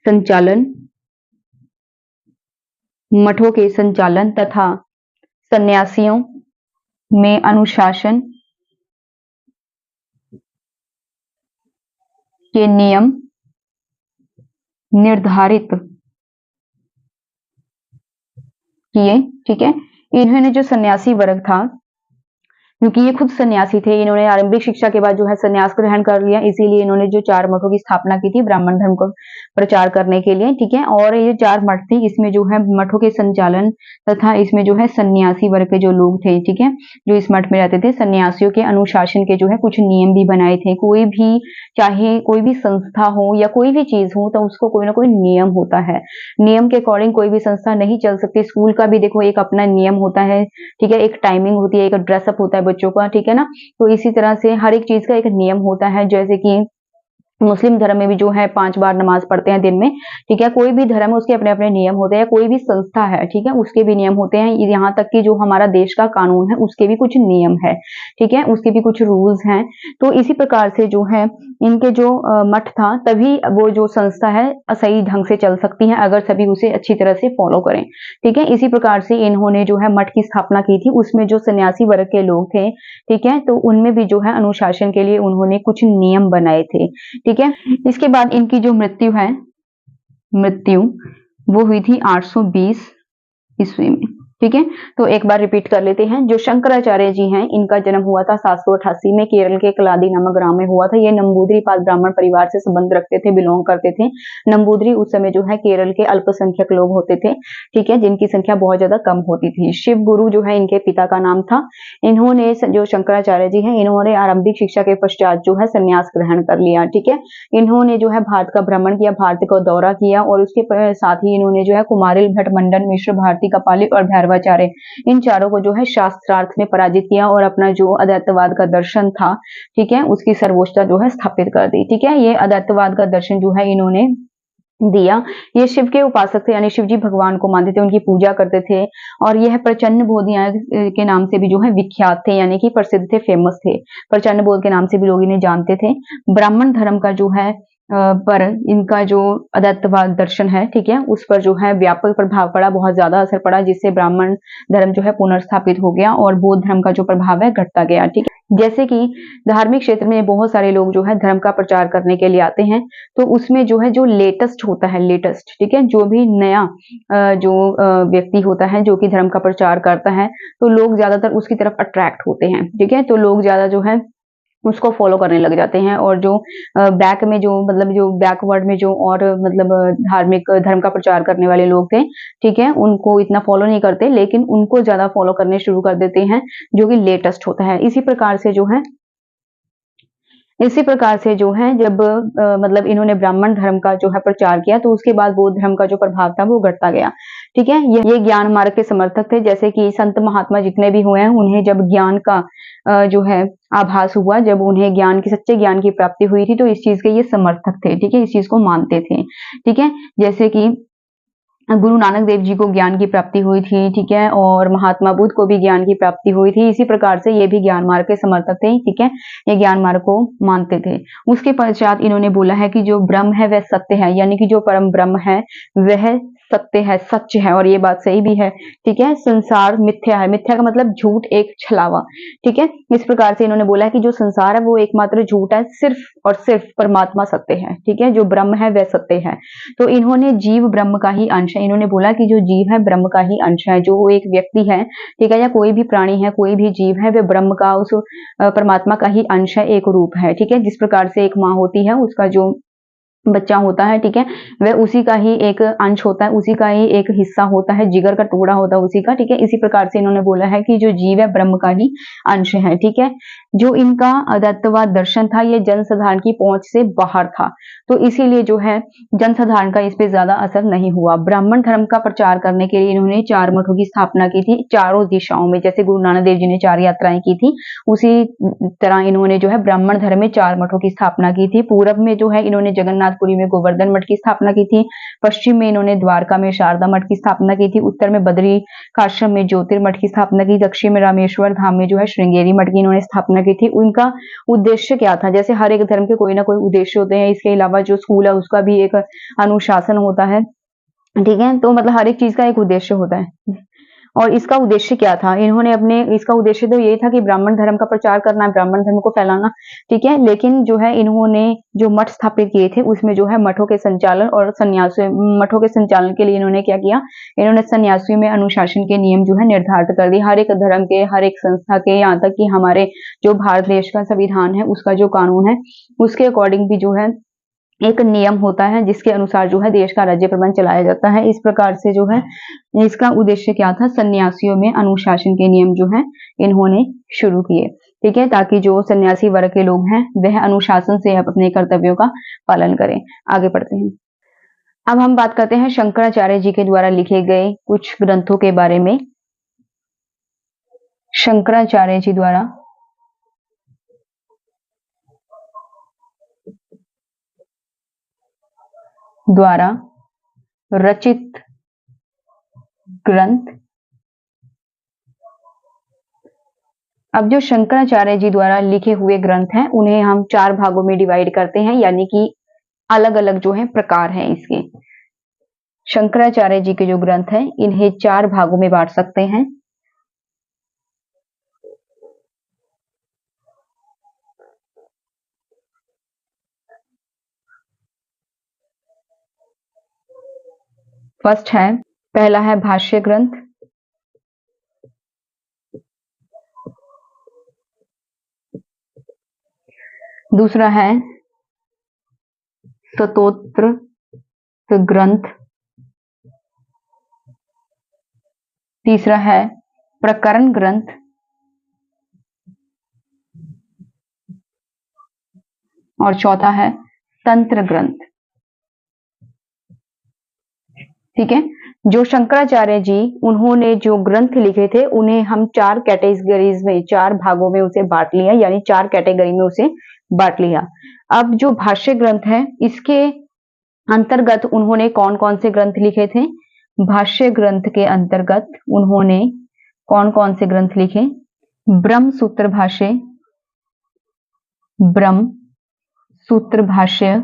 A: संचालन तथा सन्यासियों में अनुशासन के नियम निर्धारित किए। ठीक है। इन्होंने जो सन्यासी वर्ग था, क्योंकि ये खुद सन्यासी थे, इन्होंने आरंभिक शिक्षा के बाद जो है सन्यास ग्रहण कर लिया, इसीलिए इन्होंने जो 4 मठों की स्थापना की थी ब्राह्मण धर्म को प्रचार करने के लिए। ठीक है। और ये 4 मठ थे, इसमें जो है मठों के संचालन तथा इसमें जो है सन्यासी वर्ग के जो लोग थे, ठीक है, जो इस मठ में रहते थे, सन्यासियों के अनुशासन के जो है कुछ नियम भी बनाए थे। कोई भी, चाहे कोई भी संस्था हो या कोई भी चीज हो, तो उसको कोई ना कोई नियम होता है। नियम के अकॉर्डिंग कोई भी संस्था नहीं चल सकती। स्कूल का भी देखो एक अपना नियम होता है। ठीक है। एक टाइमिंग होती है, एक ड्रेसअप होता है बच्चों का। ठीक है ना। तो इसी तरह से हर एक चीज का एक नियम होता है। जैसे कि मुस्लिम धर्म में भी जो है 5 बार नमाज पढ़ते हैं दिन में। ठीक है। कोई भी धर्म है, उसके अपने अपने नियम होते हैं। कोई भी संस्था है, ठीक है, उसके भी नियम होते हैं। यहाँ तक कि जो हमारा देश का कानून है, उसके भी कुछ नियम है। ठीक है। उसके भी कुछ रूल्स हैं। तो इसी प्रकार से जो है इनके जो मठ था, तभी वो जो संस्था है सही ढंग से चल सकती है, अगर सभी उसे अच्छी तरह से फॉलो करें। ठीक है। इसी प्रकार से इन्होंने जो है मठ की स्थापना की थी। उसमें जो सन्यासी वर्ग के लोग थे, ठीक है, तो उनमें भी जो है अनुशासन के लिए उन्होंने कुछ नियम बनाए थे। ठीक है। इसके बाद इनकी जो मृत्यु वो हुई थी 820 ईस्वी में। ठीक है। तो एक बार रिपीट कर लेते हैं। जो शंकराचार्य जी हैं, इनका जन्म हुआ था 788 में, केरल के कलादी नामक ग्राम में हुआ था। ये नंबूदरी पाल ब्राह्मण परिवार से संबंध रखते थे, बिलोंग करते थे। नंबूदरी उस समय जो है केरल के अल्पसंख्यक लोग होते थे, ठीक है, जिनकी संख्या बहुत ज्यादा कम होती थी। शिव गुरु जो है इनके पिता का नाम था। इन्होंने, जो शंकराचार्य जी हैं, इन्होंने आरंभिक शिक्षा के पश्चात जो है संन्यास ग्रहण कर लिया। ठीक है। इन्होंने जो है भारत का भ्रमण किया, भारत का दौरा किया, और उसके साथ ही इन्होंने जो है कुमारिल भट्ट, मंडन मिश्र, भारती कपाली और भैरवाचार्य, इन चारों को जो है शास्त्रार्थ में पराजित किया और अपना जो अद्वैतवाद का दर्शन था, ठीक है, उसकी सर्वोच्चता जो है स्थापित कर दी। ठीक है। ये अद्वैतवाद का दर्शन जो है इन्होंने दिया। ये शिव के उपासक थे, यानी शिव जी भगवान को मानते थे, उनकी पूजा करते थे। और यह प्रचन्न बोध के नाम से भी जो है विख्यात थे, यानी कि प्रसिद्ध थे, फेमस थे। प्रचन्न बोध के नाम से भी लोग इन्हें जानते थे। ब्राह्मण धर्म का जो है पर इनका जो अद्वैतवाद दर्शन है, ठीक है, उस पर जो है व्यापक प्रभाव पड़ा, बहुत ज्यादा असर पड़ा, जिससे ब्राह्मण धर्म जो है पुनर्स्थापित हो गया और बौद्ध धर्म का जो प्रभाव है घटता गया। ठीक है, जैसे कि धार्मिक क्षेत्र में बहुत सारे लोग जो है धर्म का प्रचार करने के लिए आते हैं, तो उसमें जो है जो लेटेस्ट होता है, लेटेस्ट, ठीक है, जो भी नया जो व्यक्ति होता है जो कि धर्म का प्रचार करता है, तो लोग ज्यादातर उसकी तरफ अट्रैक्ट होते हैं। ठीक है, तो लोग ज्यादा जो है उसको फॉलो करने लग जाते हैं, और जो बैक में जो मतलब जो बैकवर्ड में जो और मतलब धार्मिक धर्म का प्रचार करने वाले लोग थे, ठीक है, उनको इतना फॉलो नहीं करते, लेकिन उनको ज्यादा फॉलो करने शुरू कर देते हैं, जो कि लेटेस्ट होता है। इसी प्रकार से जो है जब मतलब इन्होंने ब्राह्मण धर्म का जो है प्रचार किया, तो उसके बाद बौद्ध धर्म का जो प्रभाव था वो घटता गया। ठीक है, ये ज्ञान मार्ग के समर्थक थे, जैसे कि संत महात्मा जितने भी हुए हैं, उन्हें जब ज्ञान का जो है आभास हुआ, जब उन्हें ज्ञान की, सच्चे ज्ञान की प्राप्ति हुई थी, तो इस चीज के ये समर्थक थे। ठीक है, इस चीज को मानते थे। ठीक है, जैसे कि गुरु नानक देव जी को ज्ञान की प्राप्ति हुई थी, ठीक है, और महात्मा बुद्ध को भी ज्ञान की प्राप्ति हुई थी। इसी प्रकार से ये भी ज्ञान मार्ग के समर्थक थे। ठीक है, ये ज्ञान मार्ग को मानते थे। उसके पश्चात इन्होंने बोला है कि जो ब्रह्म है वह सत्य है, यानी कि जो परम ब्रह्म है वह सत्य है, सच है, और ये बात सही भी है। ठीक है, संसार मिथ्या है, मिथ्या का मतलब झूठ, एक छलावा। ठीक है, इस प्रकार से इन्होंने बोला है कि जो संसार है वो एकमात्र झूठ है, सिर्फ और सिर्फ परमात्मा सत्य है। ठीक है, जो ब्रह्म है वह सत्य है। तो इन्होंने जीव ब्रह्म का ही अंश है, इन्होंने बोला कि जो जीव है ब्रह्म का ही अंश है, जो एक व्यक्ति है, ठीक है, या कोई भी प्राणी है, कोई भी जीव है, वह ब्रह्म का, उस परमात्मा का ही अंश है, एक रूप है। ठीक है, जिस प्रकार से एक माँ होती है, उसका जो बच्चा होता है, ठीक है, वह उसी का ही एक अंश होता है, उसी का ही एक हिस्सा होता है, जिगर का टुकड़ा होता है उसी का। ठीक है, इसी प्रकार से इन्होंने बोला है कि जो जीव है ब्रह्म का ही अंश है। ठीक है, जो इनका अद्वैतवाद दर्शन था ये जनसाधारण की पहुंच से बाहर था, तो इसीलिए जो है जनसाधारण का इस पे ज्यादा असर नहीं हुआ। ब्राह्मण धर्म का प्रचार करने के लिए इन्होंने 4 मठों की स्थापना की थी, चारों दिशाओं में। जैसे गुरु नानक देव जी ने 4 यात्राएं की थी, उसी तरह इन्होंने जो है ब्राह्मण धर्म में 4 मठों की स्थापना की थी। पूरब में जो है इन्होंने जगन्नाथपुरी में गोवर्धन मठ की स्थापना की थी, पश्चिम में इन्होंने द्वारका में शारदा मठ की स्थापना की थी, उत्तर में बद्री काश्यप में ज्योतिर्मठ की स्थापना की, दक्षिण में रामेश्वर धाम में जो है श्रृंगेरी मठ की इन्होंने स्थापना की थी। उनका उद्देश्य क्या था? जैसे हर एक धर्म के कोई ना कोई उद्देश्य होते हैं, इसके अलावा जो स्कूल है उसका भी एक अनुशासन होता है। ठीक है, तो मतलब हर एक चीज का एक उद्देश्य होता है। और इसका उद्देश्य क्या था? इसका उद्देश्य तो यही था कि ब्राह्मण धर्म का प्रचार करना, ब्राह्मण धर्म को फैलाना। ठीक है, लेकिन जो है इन्होंने जो मठ स्थापित किए थे उसमें जो है मठों के संचालन और मठों के संचालन के लिए इन्होंने क्या किया? इन्होंने सन्यासियों में अनुशासन के नियम जो है निर्धारित कर दिए, हर एक धर्म के, हर एक संस्था के, यहाँ तक कि हमारे जो भारत देश का संविधान है उसका जो कानून है उसके अकॉर्डिंग भी जो है एक नियम होता है, जिसके अनुसार जो है देश का राज्य प्रबंध चलाया जाता है। इस प्रकार से जो है इसका उद्देश्य क्या था? सन्यासियों में अनुशासन के नियम जो है इन्होंने शुरू किए। ठीक है, ताकि जो सन्यासी वर्ग के लोग हैं वह अनुशासन से अपने कर्तव्यों का पालन करें। आगे बढ़ते हैं। अब हम बात करते हैं शंकराचार्य जी के द्वारा लिखे गए कुछ ग्रंथों के बारे में। शंकराचार्य जी द्वारा रचित ग्रंथ। अब जो शंकराचार्य जी द्वारा लिखे हुए ग्रंथ हैं उन्हें हम 4 भागों में डिवाइड करते हैं, यानी कि अलग अलग जो है प्रकार हैं इसके। शंकराचार्य जी के जो ग्रंथ हैं इन्हें 4 भागों में बांट सकते हैं। फर्स्ट है, पहला है भाष्य ग्रंथ, दूसरा है स्तोत्र ग्रंथ, तीसरा है प्रकरण ग्रंथ, और चौथा है तंत्र ग्रंथ। ठीक है, जो शंकराचार्य जी उन्होंने जो ग्रंथ लिखे थे उन्हें हम 4 कैटेगरीज में, 4 भागों में उसे बांट लिया, यानी 4 कैटेगरी में उसे बांट लिया। अब जो भाष्य ग्रंथ है इसके अंतर्गत उन्होंने कौन कौन से ग्रंथ लिखे थे? भाष्य ग्रंथ के अंतर्गत उन्होंने कौन कौन से ग्रंथ लिखे? ब्रह्म सूत्र भाष्य, ब्रह्म सूत्र भाष्य,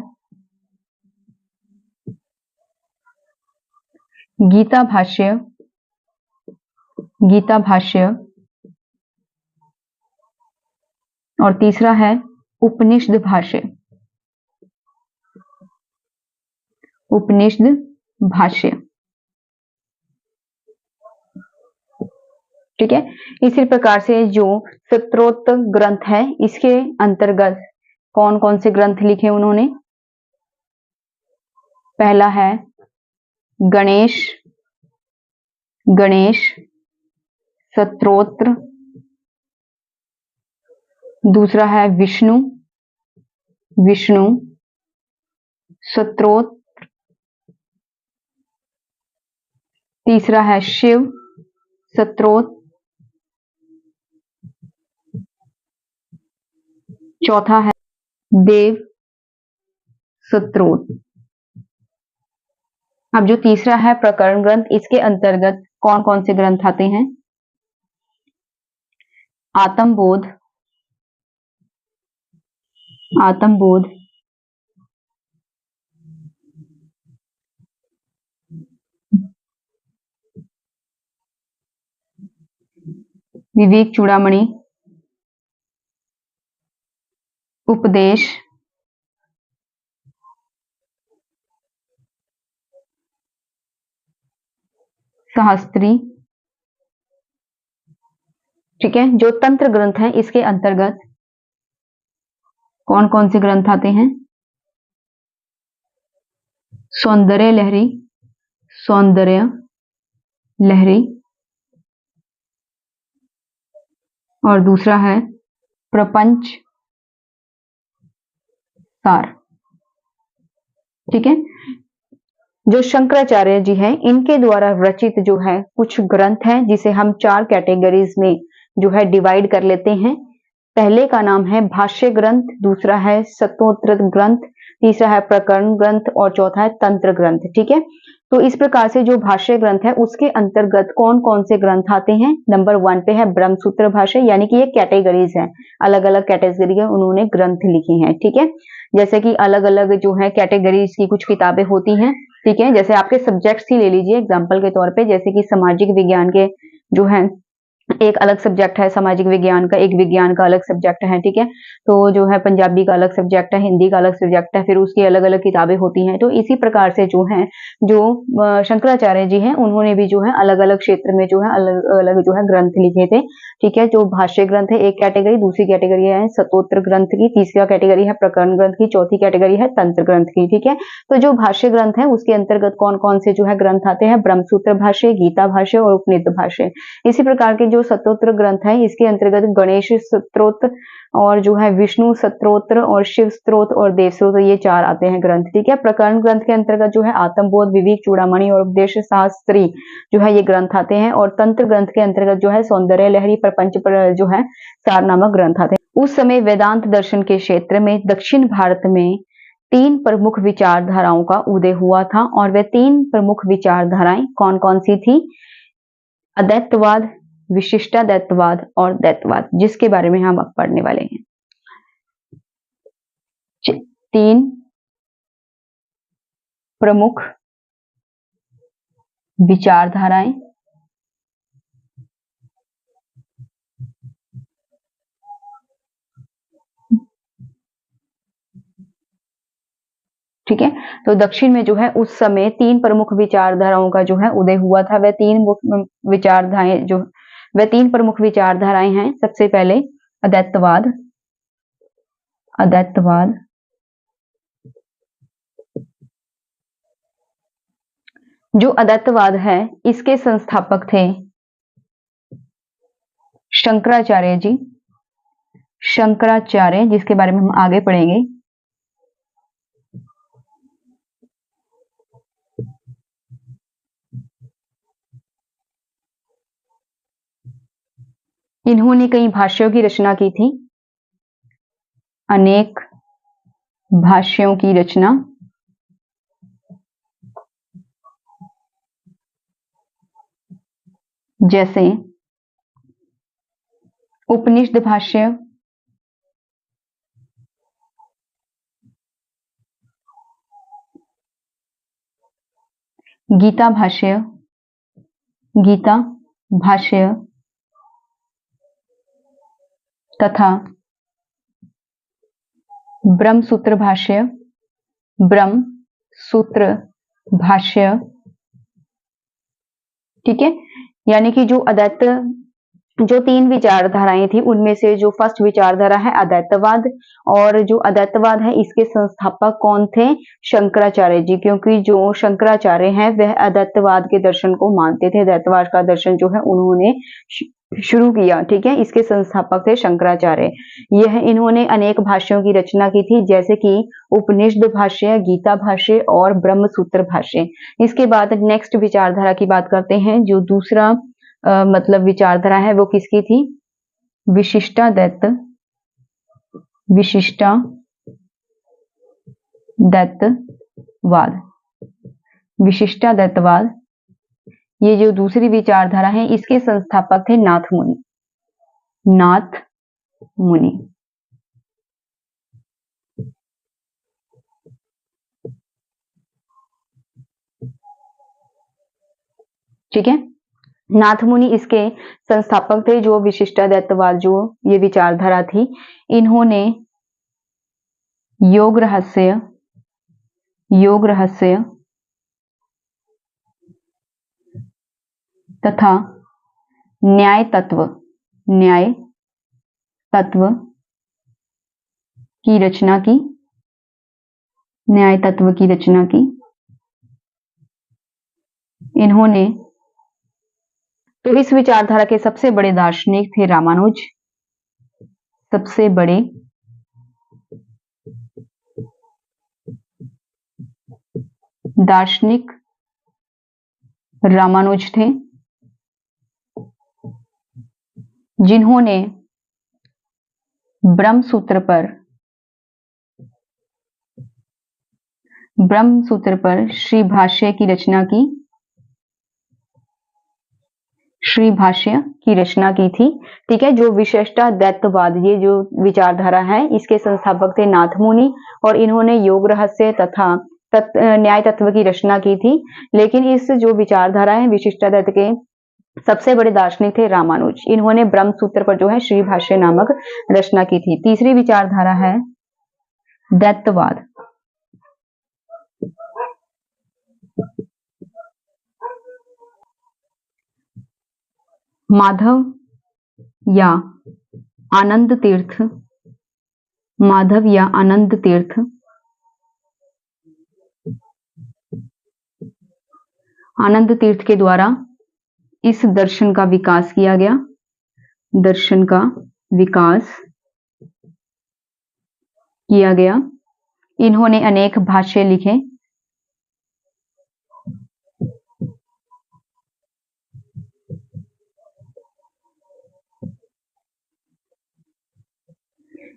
A: गीता भाष्य, गीता भाष्य, और तीसरा है उपनिषद भाष्य, उपनिषद भाष्य। ठीक है। इसी प्रकार से जो स्तोत्र ग्रंथ है इसके अंतर्गत कौन कौन से ग्रंथ लिखे उन्होंने? पहला है गणेश, गणेश स्तोत्र। दूसरा है विष्णु, विष्णु स्तोत्र। तीसरा है शिव स्तोत्र। चौथा है देव स्तोत्र। अब जो तीसरा है प्रकरण ग्रंथ, इसके अंतर्गत कौन कौन से ग्रंथ आते हैं? आत्मबोध, आत्मबोध, विवेक चूड़ामणि, उपदेश, शास्त्री। ठीक है। जो तंत्र ग्रंथ है इसके अंतर्गत कौन कौन से ग्रंथ आते हैं? सौंदर्य लहरी, सौंदर्य लहरी, और दूसरा है प्रपंच सार। ठीक है। जो शंकराचार्य जी हैं इनके द्वारा रचित जो है कुछ ग्रंथ हैं जिसे हम 4 कैटेगरीज में जो है डिवाइड कर लेते हैं। पहले का नाम है भाष्य ग्रंथ, दूसरा है स्तोत्र ग्रंथ, तीसरा है प्रकरण ग्रंथ और चौथा है तंत्र ग्रंथ। ठीक है। तो इस प्रकार से जो भाष्य ग्रंथ है उसके अंतर्गत कौन कौन से ग्रंथ आते हैं? नंबर 1 पे है ब्रह्मसूत्र भाष्य, यानी कि ये कैटेगरीज है, अलग अलग कैटेगरी के उन्होंने ग्रंथ लिखे हैं। ठीक है। जैसे कि अलग अलग जो है कैटेगरीज की कुछ किताबें होती हैं। ठीक है। जैसे आपके सब्जेक्ट्स ही ले लीजिए एग्जाम्पल के तौर पे, जैसे कि सामाजिक विज्ञान के जो है एक अलग सब्जेक्ट है, सामाजिक विज्ञान का, एक विज्ञान का अलग सब्जेक्ट है। ठीक है। तो जो है पंजाबी का अलग सब्जेक्ट है, हिंदी का अलग सब्जेक्ट है, फिर उसकी अलग अलग किताबें होती हैं। तो इसी प्रकार से जो है जो शंकराचार्य जी हैं उन्होंने भी जो है अलग अलग क्षेत्र में जो है अलग अलग जो है ग्रंथ लिखे थे। ठीक है। जो भाष्य ग्रंथ है एक कैटेगरी, दूसरी कैटेगरी है स्तोत्र ग्रंथ की, तीसरा कैटेगरी है प्रकरण ग्रंथ की, चौथी कैटेगरी है तंत्र ग्रंथ की। ठीक है। तो जो भाष्य ग्रंथ है उसके अंतर्गत कौन कौन से जो है ग्रंथ आते हैं? ब्रह्मसूत्र भाष्य, गीता भाष्य और उपनिषद भाष्य। इसी प्रकार के जो स्तोत्र ग्रंथ है इसके अंतर्गत गणेश स्तोत्र और जो है विष्णु स्तोत्र और शिव स्तोत्र और देव स्तोत्र, ये 4 आते हैं ग्रंथ। ठीक है। प्रकरण ग्रंथ के अंतर्गत जो है आत्मबोध, विवेक चूड़ामणि और उपदेश शास्त्री जो है ये ग्रंथ आते हैं, और तंत्र ग्रंथ के अंतर्गत जो है सौंदर्य लहरी, प्रपंच पर जो है सार नामक ग्रंथ आते हैं। उस समय वेदांत दर्शन के क्षेत्र में दक्षिण भारत में 3 प्रमुख विचारधाराओं का उदय हुआ था, और वे 3 प्रमुख विचारधाराएं कौन कौन सी थी? अद्वैतवाद, विशिष्टाद्वैतवाद और द्वैतवाद, जिसके बारे में हम अब पढ़ने वाले हैं। 3 प्रमुख विचारधाराएं। ठीक है। तो दक्षिण में जो है उस समय 3 प्रमुख विचारधाराओं का जो है उदय हुआ था। वह 3 विचारधाराएं जो वह 3 प्रमुख विचारधाराएं हैं। सबसे पहले अद्वैतवाद, अद्वैतवाद, जो अद्वैतवाद है इसके संस्थापक थे शंकराचार्य जी, शंकराचार्य, जिसके बारे में हम आगे पढ़ेंगे। इन्होंने कई भाष्यों की रचना की थी, अनेक भाष्यों की रचना, जैसे उपनिषद भाष्य, गीता भाष्य, गीता भाष्य तथा ब्रह्म सूत्र भाष्य, ब्रह्म सूत्र भाष्य। ठीक है, यानी कि जो अद्वैत, जो तीन विचारधाराएं थी उनमें से जो फर्स्ट विचारधारा है अद्वैतवाद, और जो अद्वैतवाद है इसके संस्थापक कौन थे? शंकराचार्य जी, क्योंकि जो शंकराचार्य हैं वह अद्वैतवाद के दर्शन को मानते थे। अद्वैतवाद का दर्शन जो है उन्होंने शुरू किया। ठीक है, इसके संस्थापक थे शंकराचार्य। यह इन्होंने अनेक भाष्यों की रचना की थी, जैसे कि उपनिषद भाष्य, गीता भाष्य और ब्रह्म सूत्र भाष्य। इसके बाद नेक्स्ट विचारधारा की बात करते हैं। जो दूसरा मतलब विचारधारा है वो किसकी थी? विशिष्टाद्वैत, विशिष्टाद्वैतवाद, विशिष्टाद्वैतवाद। ये जो दूसरी विचारधारा है इसके संस्थापक थे नाथ मुनि, नाथ मुनि। ठीक है, नाथ मुनि इसके संस्थापक थे। जो विशिष्टाद्वैतवाद जो ये विचारधारा थी, इन्होंने योग रहस्य तथा न्याय तत्व की रचना की, न्याय तत्व की रचना की इन्होंने। तो इस विचारधारा के सबसे बड़े दार्शनिक थे रामानुज, सबसे बड़े दार्शनिक रामानुज थे, जिन्होंने ब्रह्म सूत्र पर श्री भाष्य की रचना की, श्री भाष्य की रचना की थी। ठीक है, जो विशिष्टाद्वैतवाद ये जो विचारधारा है इसके संस्थापक थे नाथ मुनि, और इन्होंने योग रहस्य तथा न्याय तत्व की रचना की थी। लेकिन इस जो विचारधारा है विशिष्टाद्वैत के सबसे बड़े दार्शनिक थे रामानुज। इन्होंने ब्रह्म सूत्र पर जो है श्री भाष्य नामक रचना की थी। तीसरी विचारधारा है द्वैतवाद, माधव या आनंद तीर्थ, माधव या आनंद तीर्थ आनंद तीर्थ के द्वारा इस दर्शन का विकास किया गया, दर्शन का विकास किया गया। इन्होंने अनेक भाष्य लिखे,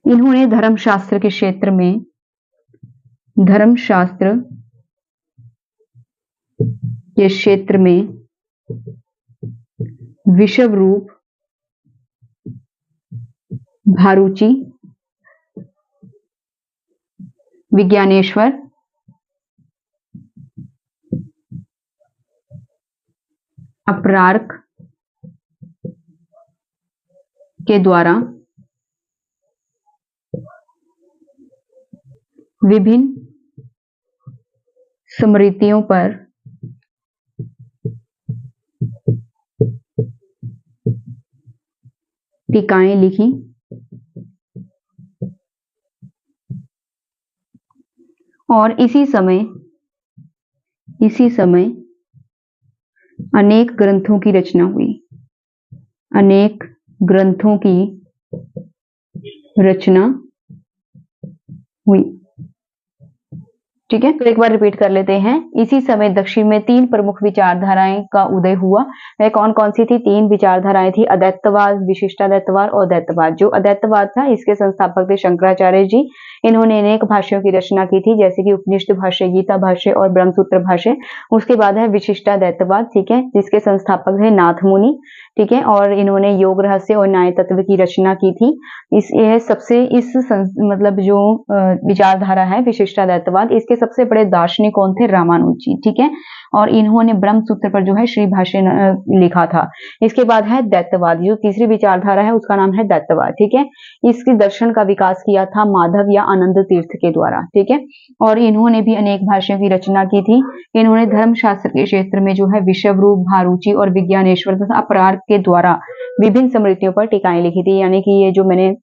A: इन्होंने धर्मशास्त्र के क्षेत्र में, धर्मशास्त्र के क्षेत्र में विषवरूप, भारुचि, विज्ञानेश्वर, अपरार्क के द्वारा विभिन्न स्मृतियों पर टीकाएं लिखी, और इसी समय अनेक ग्रंथों की रचना हुई, अनेक ग्रंथों की रचना हुई। ठीक है, तो एक बार रिपीट कर लेते हैं। इसी समय दक्षिण में तीन प्रमुख विचारधाराएं का उदय हुआ। वह कौन कौन सी थी? तीन विचारधाराएं थी, अद्वैतवाद, विशिष्टाद्वैतवाद और द्वैतवाद। जो अद्वैतवाद था इसके संस्थापक थे शंकराचार्य जी। इन्होंने अनेक भाष्यों की रचना की थी, जैसे कि उपनिषद भाष्य, गीता भाष्य और ब्रह्मसूत्र भाष्य। उसके बाद है विशिष्टाद्वैतवाद, ठीक है, जिसके संस्थापक थे नाथ मुनि। ठीक है, और इन्होंने योग रहस्य और न्याय तत्व की रचना की थी। यह सबसे मतलब जो विचारधारा है विशिष्टाद्वैतवाद, इसके सबसे बड़े दार्शनिक कौन थे? रामानुज जी। ठीक है, और इन्होंने ब्रह्म सूत्र पर जो है श्री भाष्य लिखा था। इसके बाद है दैत्यवाद, जो तीसरी विचारधारा है उसका नाम है दैत्यवाद, ठीक है। इसके दर्शन का विकास किया था माधव या आनंद तीर्थ के द्वारा, ठीक है। और इन्होंने भी अनेक भाष्यों की रचना की थी। इन्होंने धर्मशास्त्र के क्षेत्र में जो है विषवरूप, भारूची और विज्ञानेश्वर तथा अपरार्थ के द्वारा विभिन्न स्मृतियों पर टीकाएं लिखी थी। यानी कि ये जो मैंने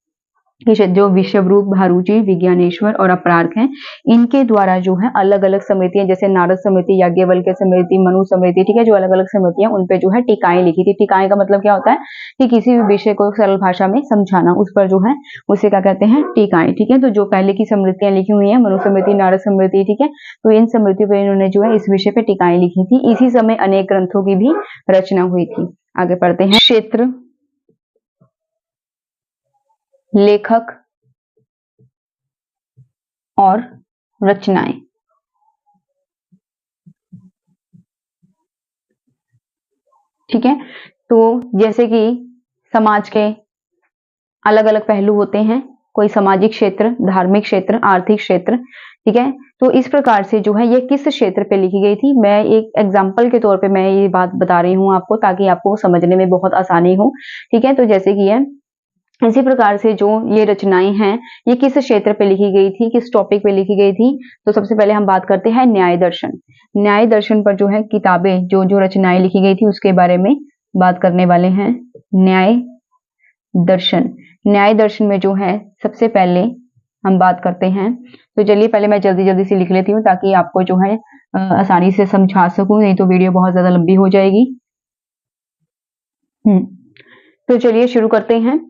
A: जो विषवरूप, भारूची, विज्ञानेश्वर और अपरार्थ हैं, इनके द्वारा जो है अलग अलग समितियां, जैसे नारद समिति, याज्ञवल्क्य समिति, मनु समिति, ठीक है, जो अलग अलग समितियां उन पे जो है टीकाएं लिखी थी। टीकाएं का मतलब क्या होता है कि किसी भी विषय को सरल भाषा में समझाना, उस पर जो है उसे क्या कहते हैं, टीकाएं, ठीक है। तो जो पहले की समितियां लिखी हुई है, मनु समिति, नारद समिति, ठीक है, तो इन समितियों पर इन्होंने जो है इस विषय पे टीकाएं लिखी थी। इसी समय अनेक ग्रंथों की भी रचना हुई थी। आगे पढ़ते हैं। क्षेत्र, लेखक और रचनाएं, ठीक है। तो जैसे कि समाज के अलग अलग पहलू होते हैं, कोई सामाजिक क्षेत्र, धार्मिक क्षेत्र, आर्थिक क्षेत्र, ठीक है। तो इस प्रकार से जो है ये किस क्षेत्र पे लिखी गई थी, मैं एक एग्जाम्पल के तौर पे मैं ये बात बता रही हूँ आपको, ताकि आपको समझने में बहुत आसानी हो, ठीक है। तो जैसे कि है इसी प्रकार से जो ये रचनाएं हैं, ये किस क्षेत्र पे लिखी गई थी, किस टॉपिक पे लिखी गई थी। तो सबसे पहले हम बात करते हैं न्याय दर्शन। न्याय दर्शन पर जो है किताबें, जो जो रचनाएं लिखी गई थी उसके बारे में बात करने वाले हैं। न्याय दर्शन, न्याय दर्शन में जो है सबसे पहले हम बात करते हैं। तो चलिए पहले मैं जल्दी जल्दी से लिख लेती हूँ ताकि आपको जो है आसानी से समझा सकूं, नहीं तो वीडियो बहुत ज्यादा लंबी हो जाएगी। तो चलिए शुरू करते हैं।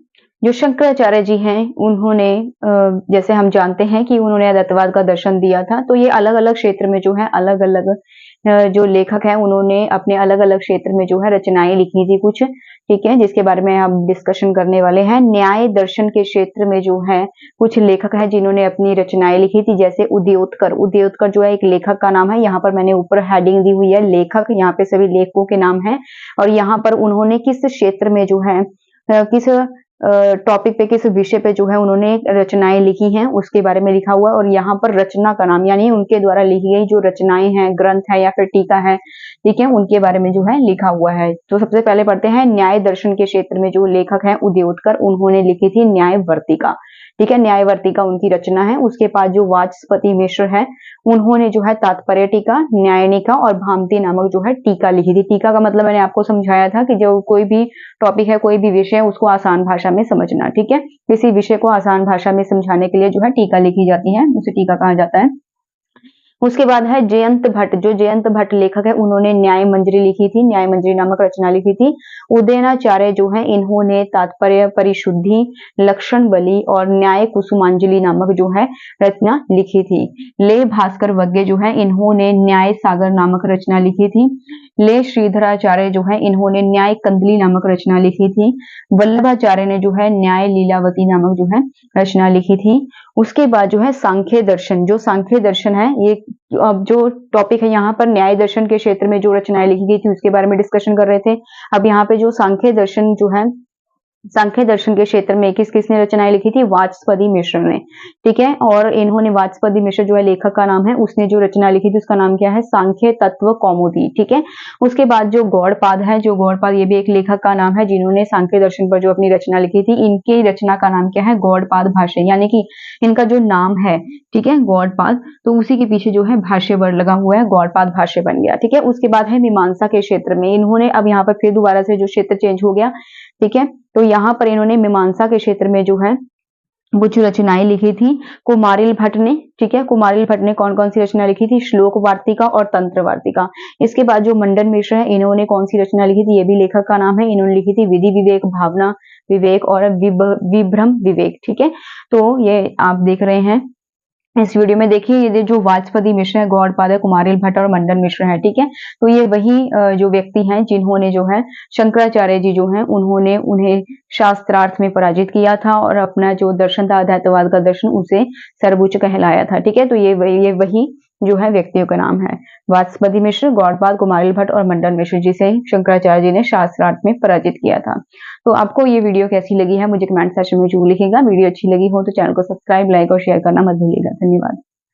A: जो शंकराचार्य जी हैं, उन्होंने जैसे हम जानते हैं कि उन्होंने अद्वैतवाद का दर्शन दिया था। तो ये अलग अलग क्षेत्र में जो है अलग अलग जो लेखक हैं उन्होंने अपने अलग अलग क्षेत्र में जो है रचनाएं लिखी थी कुछ, ठीक है, जिसके बारे में हम डिस्कशन करने वाले हैं। न्याय दर्शन के क्षेत्र में जो है कुछ लेखक हैं जिन्होंने अपनी रचनाएं लिखी थी, जैसे उद्योतकर। उद्योतकर जो है एक लेखक का नाम है, यहाँ पर मैंने ऊपर हेडिंग दी हुई है लेखक, यहाँ पे सभी लेखकों के नाम है। और यहाँ पर उन्होंने किस क्षेत्र में जो है किस टॉपिक पे, किस विषय पे जो है उन्होंने रचनाएं लिखी हैं उसके बारे में लिखा हुआ है। और यहाँ पर रचना का नाम, यानी उनके द्वारा लिखी गई जो रचनाएं हैं, ग्रंथ है या फिर टीका है, ठीक है, उनके बारे में जो है लिखा हुआ है। तो सबसे पहले पढ़ते हैं न्याय दर्शन के क्षेत्र में जो लेखक है उद्योतकर, उन्होंने लिखी थी न्यायवर्तिका, ठीक है, न्यायवर्तिका उनकी रचना है। उसके बाद जो वाचस्पति मिश्र है, उन्होंने जो है तात्पर्य टीका, न्यायनिका और भामती नामक जो है टीका लिखी थी। टीका का मतलब मैंने आपको समझाया था कि जो कोई भी टॉपिक है, कोई भी विषय है, उसको आसान भाषा में समझना, ठीक है। किसी विषय को आसान भाषा में समझाने के लिए जो है टीका लिखी जाती है, उसे टीका कहा जाता है। उसके बाद है जयंत भट्ट। जो जयंत भट्ट लेखक है, उन्होंने न्याय मंजरी लिखी थी, न्याय मंजरी नामक रचना लिखी थी। उदयनाचार्य जो है, इन्होंने तात्पर्य परिशुद्धि, लक्षण बली और न्याय कुसुमांजलि नामक जो है रचना लिखी थी। ले भास्कर वज्ञ जो है, इन्होंने न्याय सागर नामक रचना लिखी थी। ले श्रीधराचार्य जो है, इन्होंने न्याय कंदली नामक रचना लिखी थी। वल्लभाचार्य ने जो है न्याय लीलावती नामक जो है रचना लिखी थी। उसके बाद जो है सांख्य दर्शन। जो सांख्य दर्शन है, ये अब जो टॉपिक है यहाँ पर न्याय दर्शन के क्षेत्र में जो रचनाएं लिखी गई थी उसके बारे में डिस्कशन कर रहे थे। अब यहाँ पे जो सांख्य दर्शन जो है, सांख्य दर्शन के क्षेत्र में किस किसने रचनाएं लिखी थी, वाचस्पति मिश्र ने, ठीक है। और इन्होंने, वाचस्पति मिश्र जो है लेखक का नाम है, उसने जो रचना लिखी थी उसका नाम क्या है, सांख्य तत्व कौमुदी, ठीक है। उसके बाद जो गौड़पाद है, जो गौड़पाद ये भी एक लेखक का नाम है जिन्होंने सांख्य दर्शन पर जो अपनी रचना लिखी थी, इनकी रचना का नाम क्या है, गौड़पाद भाष्य, यानी कि इनका जो नाम है, ठीक है, गौड़पाद, तो उसी के पीछे जो है भाष्य वर्ड लगा हुआ है, गौड़पाद भाष्य बन गया, ठीक है। उसके बाद है मीमांसा के क्षेत्र में, इन्होंने अब यहाँ पर फिर दोबारा से जो क्षेत्र चेंज हो गया, ठीक है। तो यहाँ पर इन्होंने मीमांसा के क्षेत्र में जो है कुछ रचनाएं लिखी थी कुमारिल भट्ट ने, ठीक है। कुमारिल भट्ट ने कौन कौन सी रचना लिखी थी, श्लोक वार्तिका और तंत्र वार्तिका। इसके बाद जो मंडन मिश्र है, इन्होंने कौन सी रचना लिखी थी, ये भी लेखक का नाम है, इन्होंने लिखी थी विधि विवेक, भावना विवेक और विभ्रम विवेक, ठीक है। तो ये आप देख रहे हैं इस वीडियो में, देखिए ये जो वाचस्पति मिश्र है, गौड़पाद है, कुमारिल भट्ट और मंडन मिश्र है, ठीक है। तो ये वही जो व्यक्ति हैं जिन्होंने जो है शंकराचार्य जी जो हैं उन्होंने उन्हें शास्त्रार्थ में पराजित किया था और अपना जो दर्शन था अद्वैतवाद का दर्शन, उसे सर्वोच्च कहलाया था, ठीक है। तो ये वही जो है व्यक्तियों का नाम है, वाचस्पति मिश्र, गौड़पाद, कुमारिल भट्ट और मंडन मिश्र, जिसे शंकराचार्य जी ने शास्त्रार्थ में पराजित किया था। तो आपको ये वीडियो कैसी लगी है मुझे कमेंट सेक्शन में जरूर लिखिएगा। वीडियो अच्छी लगी हो तो चैनल को सब्सक्राइब, लाइक और शेयर करना मत भूलिएगा। धन्यवाद।